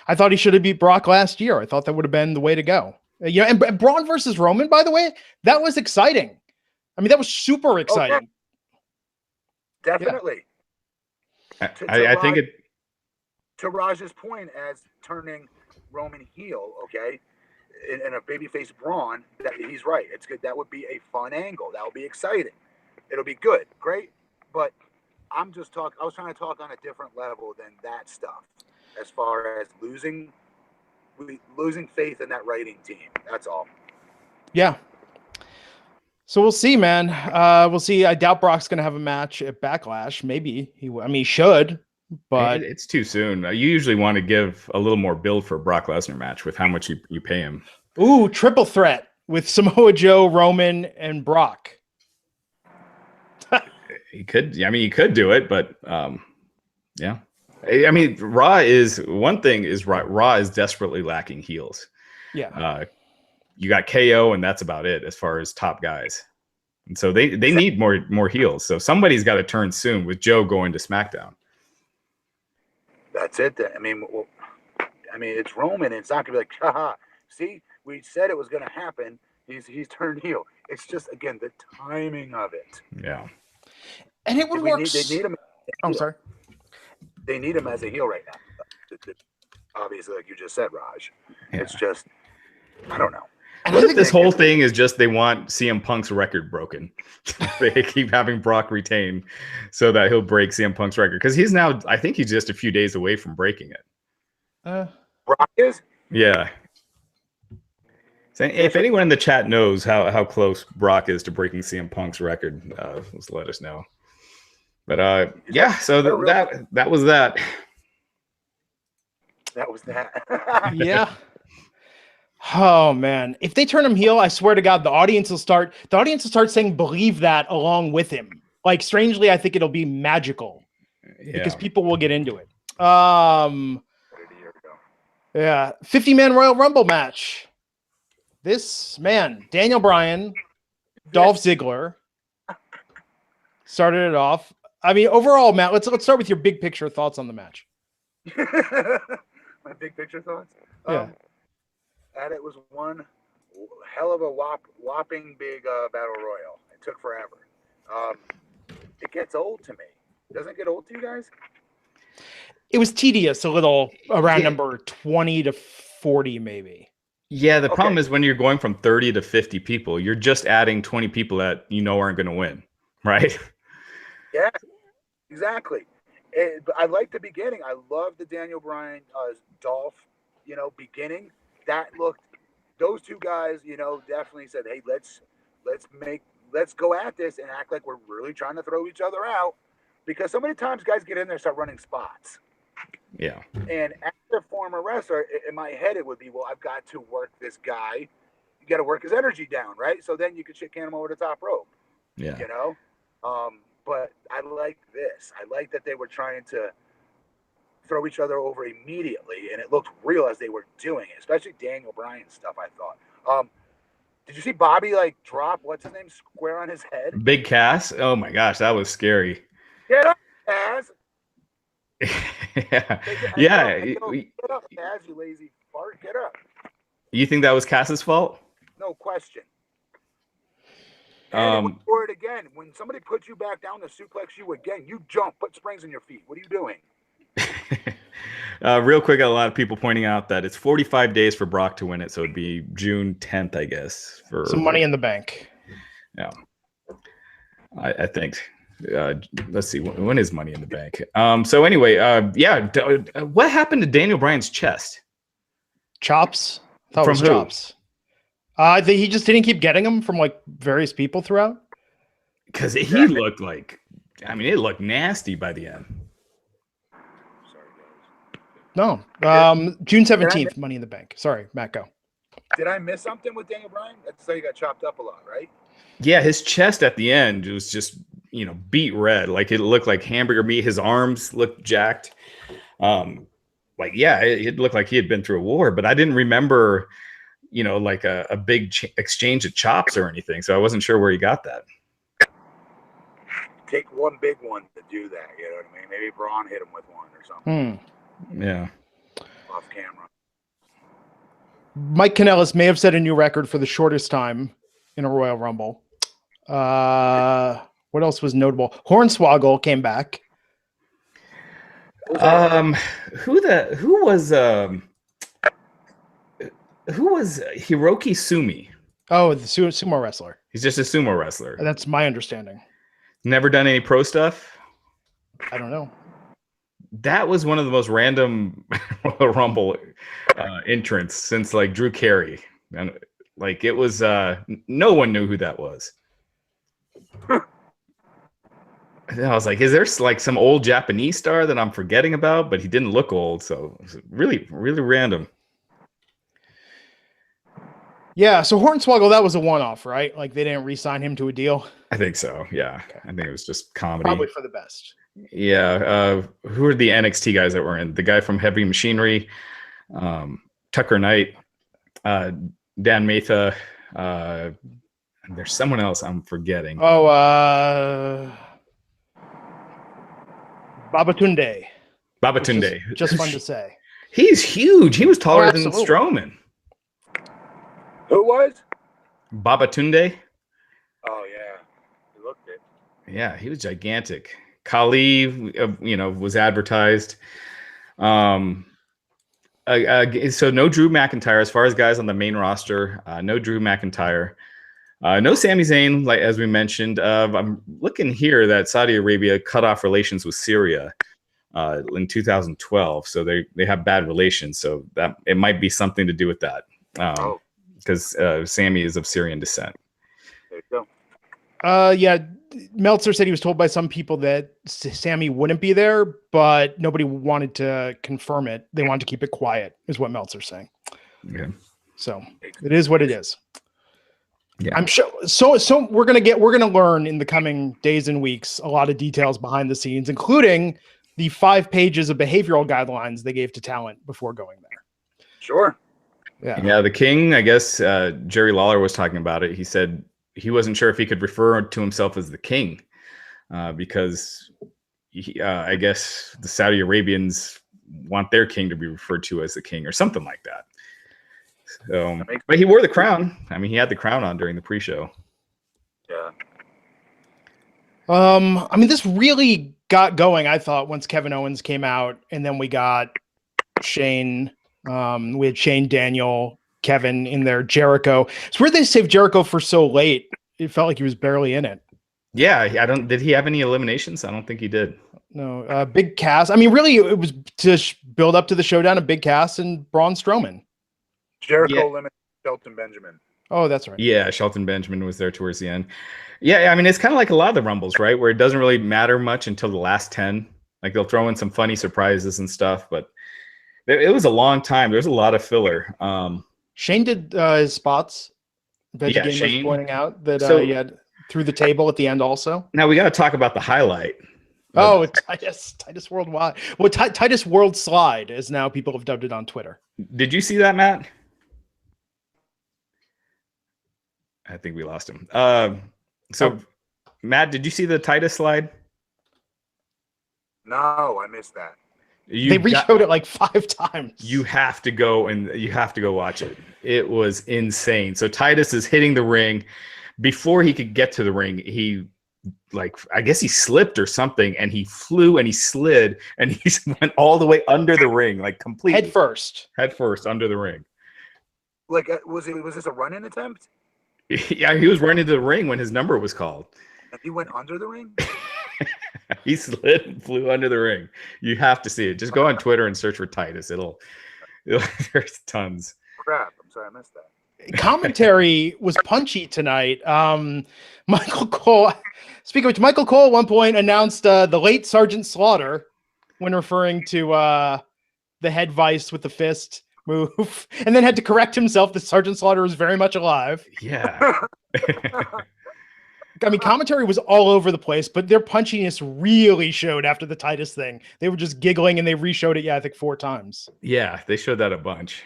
I thought he should have beat Brock last year. I thought that would have been the way to go. And Braun versus Roman, by the way, that was exciting. I mean, that was super exciting. Oh, definitely. Yeah. I think it. To Raj's point, as turning Roman heel, okay, and a babyface Braun, that he's right. It's good. That would be a fun angle. That would be exciting. It'll be good, great. But I was trying to talk on a different level than that stuff. As far as losing faith in that writing team. That's all. Yeah. So we'll see, man. We'll see. I doubt Brock's going to have a match at Backlash. Maybe he should, but it's too soon. You usually want to give a little more build for a Brock Lesnar match with how much you pay him. Ooh, triple threat with Samoa Joe, Roman, and Brock. He could do it, but yeah. I mean, Raw is desperately lacking heels. Yeah. You got KO, and that's about it as far as top guys. And so they need more heels. So somebody's got to turn soon with Joe going to SmackDown. That's it. I mean, it's Roman. It's not gonna be like, haha. See, we said it was gonna happen. He's turned heel. It's just, again, the timing of it. Yeah. And it would work. They need him. I'm sorry. They need him as a heel right now. Obviously, like you just said, Raj. Yeah. It's just, I don't know. What if this whole thing is just they want CM Punk's record broken? They keep having Brock retain so that he'll break CM Punk's record. Because I think he's just a few days away from breaking it. Brock is? Yeah. So if anyone in the chat knows how close Brock is to breaking CM Punk's record, let's let us know. But yeah, so that was that. That was that. Yeah. Oh man, if they turn him heel, I swear to God, the audience will start saying "believe that" along with him. Like, strangely, I think it'll be magical because people will get into it. Yeah, 50-man Royal Rumble match. This man, Daniel Bryan, Dolph Ziggler, started it off. I mean, overall, Matt, let's start with your big picture thoughts on the match. My big picture thoughts. Yeah. And it was one hell of a whopping big battle royal. It took forever. It gets old to me. Doesn't it get old to you guys? It was tedious a little around number 20 to 40, maybe. Yeah, the problem is when you're going from 30 to 50 people, you're just adding 20 people that aren't going to win, right? Yeah, exactly. I like the beginning. I love the Daniel Bryan, Dolph, beginning. That looked, those two guys, definitely said, hey, let's go at this and act like we're really trying to throw each other out, because so many times guys get in there and start running spots. Yeah. And as a former wrestler, in my head, it would be, well, I've got to work this guy. You got to work his energy down, right? So then you can shit can him over the top rope. Yeah. But I like this. I like that they were trying to throw each other over immediately, and it looked real as they were doing it, especially Daniel Bryan stuff, I thought. Did you see Bobby drop what's his name square on his head? Big Cass? Oh my gosh, that was scary. Get up, Cass. Yeah. Get up, Cass, you lazy fart. Get up. You think that was Cass's fault? No question. And for it again, when somebody puts you back down to suplex you again, you jump, put springs in your feet. What are you doing? Real quick, a lot of people pointing out that it's 45 days for Brock to win it, so it'd be June 10th, I guess. For some Money in the Bank. Yeah, I think. Let's see, when is Money in the Bank? So anyway, what happened to Daniel Bryan's chest? Chops. I thought it was From who? chops. He just didn't keep getting them from various people throughout. Because he looked like, it looked nasty by the end. No. June 17th, Money in the Bank. Sorry, Matt, go. Did I miss something with Daniel Bryan? That's how he got chopped up a lot, right? Yeah, his chest at the end was just, beat red. Like, it looked like hamburger meat. His arms looked jacked. It looked like he had been through a war, but I didn't remember, a big exchange of chops or anything. So I wasn't sure where he got that. Take one big one to do that. You know what I mean? Maybe Braun hit him with one or something. Yeah. Off camera. Mike Kanellis may have set a new record for the shortest time in a Royal Rumble. What else was notable? Hornswoggle came back. Who was Who was Hiroki Sumi? Oh, the sumo wrestler. He's just a sumo wrestler. That's my understanding. Never done any pro stuff? I don't know. That was one of the most random Royal Rumble entrants since like Drew Carey. And like it was no one knew who that was. And I was like, is there like some old Japanese star that I'm forgetting about? But he didn't look old, so it was really, really random. Yeah, so Hornswoggle, that was a one-off, right? Like they didn't re-sign him to a deal. I think so. Yeah, okay. I think it was just comedy. Probably for the best. Yeah. Who are the NXT guys that were in? The guy from Heavy Machinery, Tucker Knight, Dan Matha. There's someone else I'm forgetting. Oh, Babatunde. Babatunde. Just fun to say. He's huge. He was taller than Strowman. Who was? Babatunde. Oh yeah, he looked it. Yeah, he was gigantic. Kali, was advertised. So no Drew McIntyre as far as guys on the main roster. No Drew McIntyre. No Sami Zayn, like as we mentioned. I'm looking here that Saudi Arabia cut off relations with Syria in 2012, so they have bad relations. So that it might be something to do with that. Because Sammy is of Syrian descent. There you go. Yeah, Meltzer said he was told by some people that Sammy wouldn't be there, but nobody wanted to confirm it. They wanted to keep it quiet, is what Meltzer's saying. Yeah. So it is what it is. Yeah. I'm sure. So we're gonna learn in the coming days and weeks a lot of details behind the scenes, including the 5 pages of behavioral guidelines they gave to talent before going there. Sure. Yeah, the King, I guess Jerry Lawler was talking about it. He said he wasn't sure if he could refer to himself as the King because I guess the Saudi Arabians want their king to be referred to as the King or something like that. So, but he wore the crown. I mean, he had the crown on during the pre-show. Yeah. I mean, this really got going, I thought, once Kevin Owens came out, and then we got Shane. We had Shane, Daniel, Kevin in there, Jericho. It's weird they saved Jericho for so late. It felt like he was barely in it. Yeah, did he have any eliminations? I don't think he did. No, Big Cass. I mean, really, it was to build up to the showdown of Big Cass and Braun Strowman. Jericho eliminated Shelton Benjamin. Oh, that's right. Yeah, Shelton Benjamin was there towards the end. Yeah, I mean, it's kind of like a lot of the Rumbles, right? Where it doesn't really matter much until the last 10. Like they'll throw in some funny surprises and stuff, but it was a long time. There's a lot of filler. Shane did his spots. Veggie Game was pointing out that he had through the table at the end also. Now we got to talk about the highlight. Oh, Titus Worldwide. Well, Titus World Slide, as now people have dubbed it on Twitter. Did you see that, Matt? I think we lost him. Matt, did you see the Titus slide? No, I missed that. They reshowed it like 5 times. You have to go watch it. It was insane. So Titus is hitting the ring. Before he could get to the ring, I guess he slipped or something, and he flew and he slid and he went all the way under the ring, like completely head first under the ring. Like, was this a run-in attempt? Yeah, he was running to the ring when his number was called. And he went under the ring? He slid and flew under the ring. You have to see it. Just go on Twitter and search for Titus. It'll there's tons. Crap, I'm sorry I missed that. Commentary was punchy tonight. Michael Cole, speaking of which, Michael Cole at one point announced the late Sergeant Slaughter when referring to the head vice with the fist move, and then had to correct himself that Sergeant Slaughter is very much alive. Yeah. I mean, commentary was all over the place, but their punchiness really showed after the Titus thing. They were just giggling, and they reshowed it, I think 4 times. Yeah, they showed that a bunch.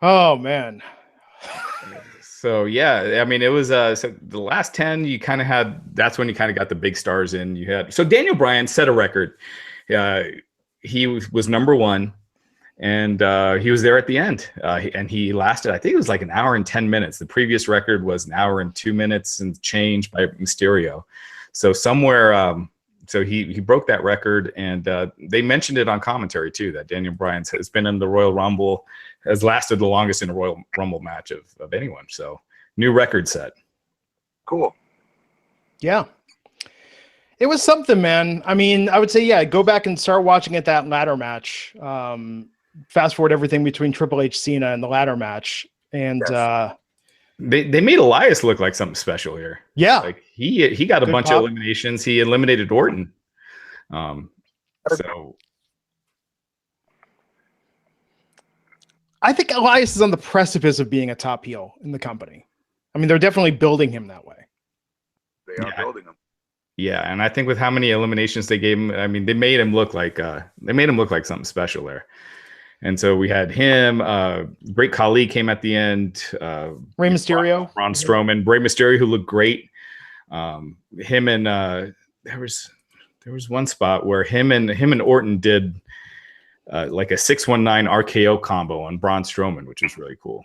Oh, man. So, yeah, I mean, it was so the last 10, you kind of had, that's when you kind of got the big stars in. You had, so Daniel Bryan set a record. He was number 1. And he was there at the end, and he lasted, I think it was like an hour and 10 minutes. The previous record was an hour and 2 minutes and change by Mysterio. So somewhere so he broke that record, and they mentioned it on commentary too, that Daniel Bryan has been in the Royal Rumble, has lasted the longest in a Royal Rumble match of anyone. So new record set. Cool. Yeah. It was something, man. I mean, I would say, yeah, go back and start watching it, that ladder match. Fast forward everything between Triple H, Cena, and the ladder match. And Yes. They made Elias look like something special here. Yeah. Like he got a Good bunch pop. of eliminations. He eliminated Orton. So I think Elias is on the precipice of being a top heel in the company. I mean, they're definitely building him that way. They are building them. yeah, and I think with how many eliminations they gave him, I mean, they made him look like something special there. And so we had him. Great Khali came at the end. Rey Mysterio, Braun Strowman, Rey Mysterio, who looked great. Him and there was one spot where him and Orton did like a 619 RKO combo on Braun Strowman, which was really cool.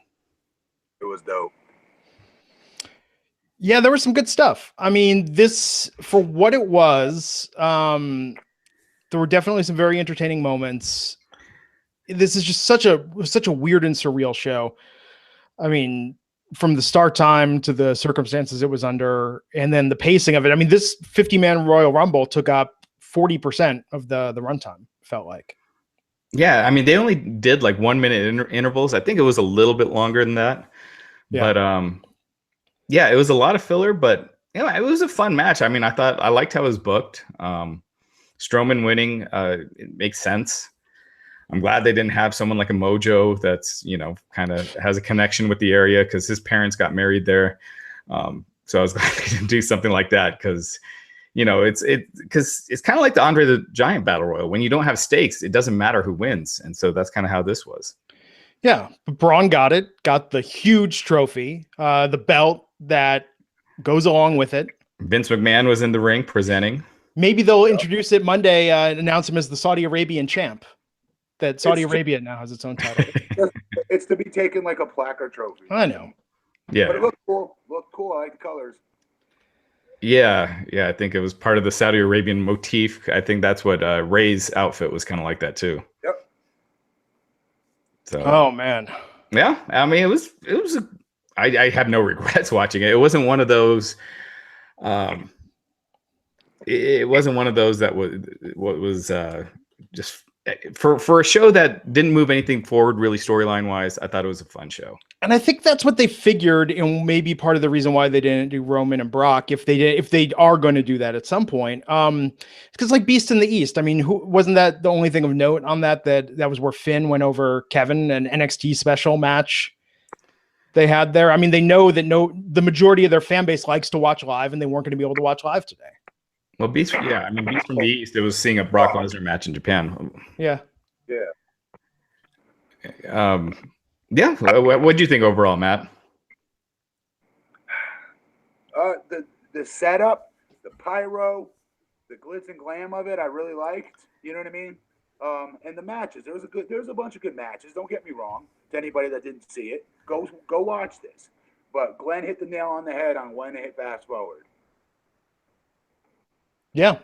It was dope. Yeah, there was some good stuff. I mean, this, for what it was, there were definitely some very entertaining moments. This is just such a weird and surreal show. I mean, from the start time to the circumstances it was under, and then the pacing of it. I mean, this 50-man Royal Rumble took up 40% of the runtime, felt like. Yeah, I mean, they only did like 1 minute intervals. I think it was a little bit longer than that. Yeah. But yeah, it was a lot of filler, but it was a fun match. I mean, I liked how it was booked. Strowman winning, it makes sense. I'm glad they didn't have someone like a Mojo that's, kind of has a connection with the area because his parents got married there. So I was glad they didn't do something like that because, it's kind of like the Andre the Giant Battle Royal. When you don't have stakes, it doesn't matter who wins. And so that's kind of how this was. Yeah, Braun got the huge trophy, the belt that goes along with it. Vince McMahon was in the ring presenting. Maybe they'll introduce it Monday, announce him as the Saudi Arabian champ. That Saudi Arabia now has its own title. It's to be taken like a plaque or trophy. I know. Yeah. But it looked cool. I like the colors. Yeah. I think it was part of the Saudi Arabian motif. I think that's what Ray's outfit was kind of like that too. Yep. So. Oh man. Yeah. I mean, I have no regrets watching it. It wasn't one of those. It wasn't one of those that was just for a show that didn't move anything forward really storyline wise. I thought it was a fun show. And I think that's what they figured, and maybe part of the reason why they didn't do Roman and Brock, if they are going to do that at some point. Because like Beast in the East, I mean, wasn't that the only thing of note on that was where Finn went over Kevin, an NXT special match they had there. I mean, they know that the majority of their fan base likes to watch live, and they weren't going to be able to watch live today. Well, Beast from the East, it was seeing a Brock Lesnar match in Japan. Yeah. Yeah. What do you think overall, Matt? The setup, the pyro, the glitz and glam of it, I really liked. You know what I mean? And the matches. There was a bunch of good matches. Don't get me wrong. To anybody that didn't see it, go watch this. But Glenn hit the nail on the head on when to hit fast forward. Yeah.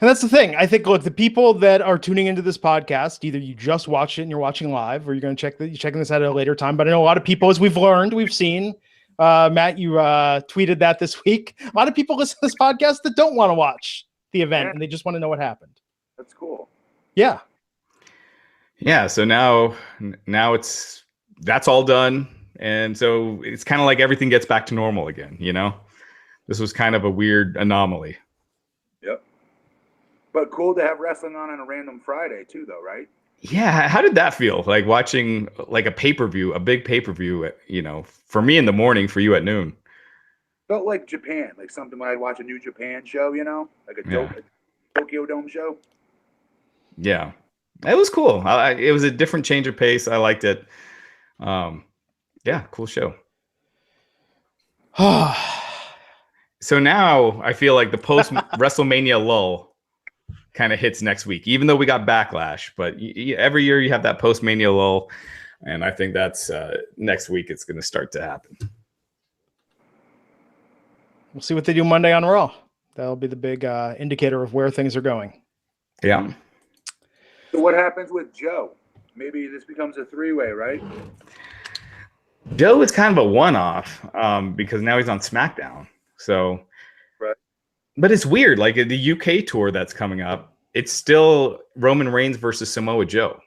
And that's the thing. I think, look, the people that are tuning into this podcast, either you just watched it and you're watching live, or you're checking this out at a later time. But I know a lot of people, as we've seen, Matt, you tweeted that this week. A lot of people listen to this podcast that don't want to watch the event and they just want to know what happened. That's cool. Yeah. Yeah. So now that's all done. And so it's kind of like everything gets back to normal again, This was kind of a weird anomaly. Yep. But cool to have wrestling on a random Friday too, though, right? Yeah. How did that feel? Like watching like a pay-per-view, a big pay-per-view, for me in the morning, for you at noon. Felt like Japan, like something when I'd watch a New Japan show, like a Tokyo Dome show. Yeah. It was cool. It was a different change of pace. I liked it. Yeah, cool show. So now I feel like the post WrestleMania lull kind of hits next week, even though we got Backlash. But every year you have that post Mania lull, and I think that's next week. It's going to start to happen. We'll see what they do Monday on Raw. That'll be the big indicator of where things are going. Yeah. So what happens with Joe? Maybe this becomes a three-way, right? Joe is kind of a one-off because now he's on SmackDown. So, right. But it's weird. Like the UK tour that's coming up, it's still Roman Reigns versus Samoa Joe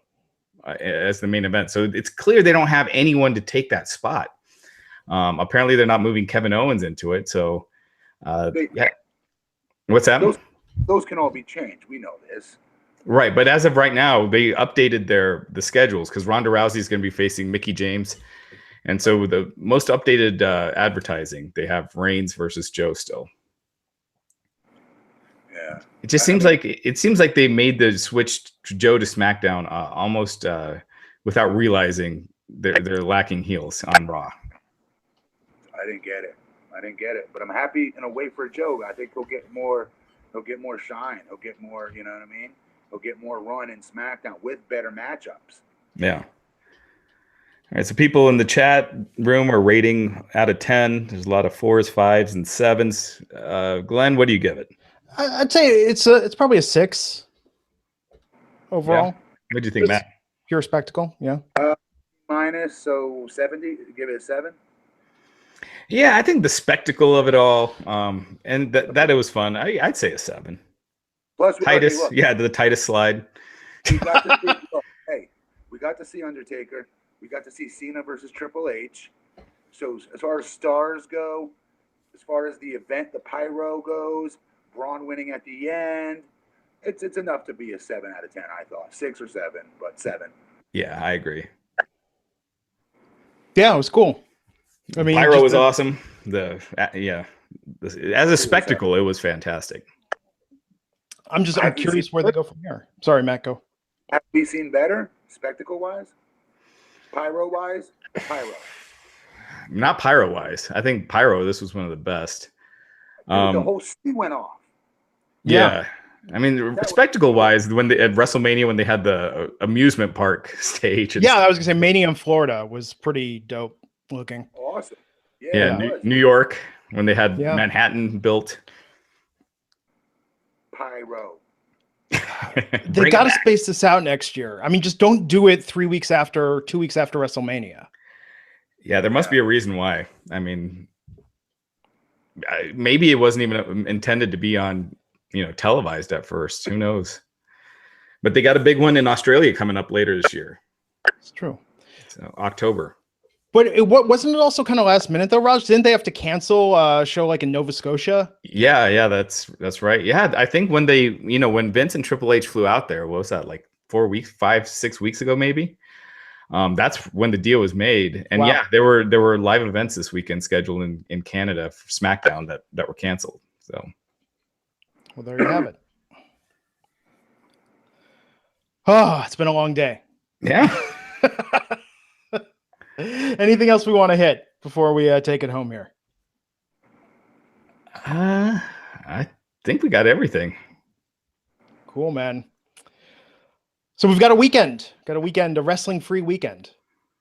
as the main event. So it's clear they don't have anyone to take that spot. Apparently, they're not moving Kevin Owens into it. So, yeah. What's that? Those can all be changed. We know this. Right, but as of right now, they updated the schedules because Ronda Rousey is going to be facing Mickie James, and so the most updated advertising, they have Reigns versus Joe still. Yeah, it just seems like they made the switch to Joe to SmackDown almost without realizing they're lacking heels on Raw. I didn't get it, but I'm happy in a way for Joe. I think he'll get more shine. He'll get more, you know what I mean? He'll get more run in SmackDown with better matchups. Yeah. All right, so people in the chat room are rating out of 10. There's a lot of 4s, 5s, and 7s. Glenn, what do you give it? I'd say it's probably a 6 overall. Yeah. What do you think, Matt? Pure spectacle, yeah. Minus, so 70. Give it a 7. Yeah, I think the spectacle of it all, and that it was fun. I'd say a 7. Plus, Titus, the Titus slide. We got to see, we got to see Undertaker. We got to see Cena versus Triple H. So as far as stars go, as far as the event, the pyro goes, Braun winning at the end, it's enough to be a 7 out of 10. I thought 6 or 7, but 7. Yeah, I agree. Yeah, it was cool. I mean, pyro was awesome. As a spectacle, it was fantastic. I'm curious where they go from here. Sorry, Matt, go. Have we seen better spectacle-wise? Pyro-wise? Pyro. Not pyro-wise. I think pyro, this was one of the best. The whole city went off. Yeah. I mean, spectacle-wise, when at WrestleMania, when they had the amusement park stage. Yeah, I was going to say Mania in Florida was pretty dope looking. Awesome. Yeah, New York, when they had Manhattan built. Pyro. They got to space this out next year. I mean, just don't do it 2 weeks after WrestleMania. Yeah, there must be a reason why. I mean, maybe it wasn't even intended to be on, televised at first. Who knows? But they got a big one in Australia coming up later this year. It's true. So October. But wasn't it also kind of last minute though, Raj? Didn't they have to cancel a show like in Nova Scotia? Yeah, that's right. Yeah, I think when they, when Vince and Triple H flew out there, what was that, like 4 weeks, 5-6 weeks ago, maybe? That's when the deal was made. And yeah, there were live events this weekend scheduled in Canada for SmackDown that were canceled. So, well, there you have it. Oh, it's been a long day. Yeah. Anything else we want to hit before we take it home here? I think we got everything. Cool, man. So we've got a weekend, a wrestling-free weekend,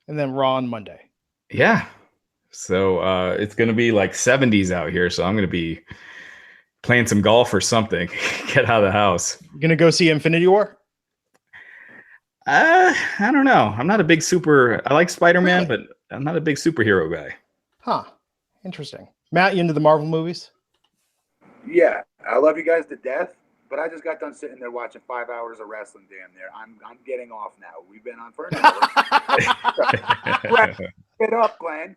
and then Raw on Monday. Yeah. So it's going to be like 70s out here, so I'm going to be playing some golf or something. Get out of the house. You going to go see Infinity War? I don't know. I'm not a big I like Spider-Man, but I'm not a big superhero guy. Huh. Interesting. Matt, you into the Marvel movies? Yeah. I love you guys to death, but I just got done sitting there watching 5 hours of wrestling damn near. I'm getting off now. We've been on for an hour. Wrap it up, Glenn.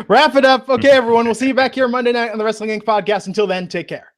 Wrap it up. Okay, everyone. We'll see you back here Monday night on the Wrestling Inc. podcast. Until then, take care.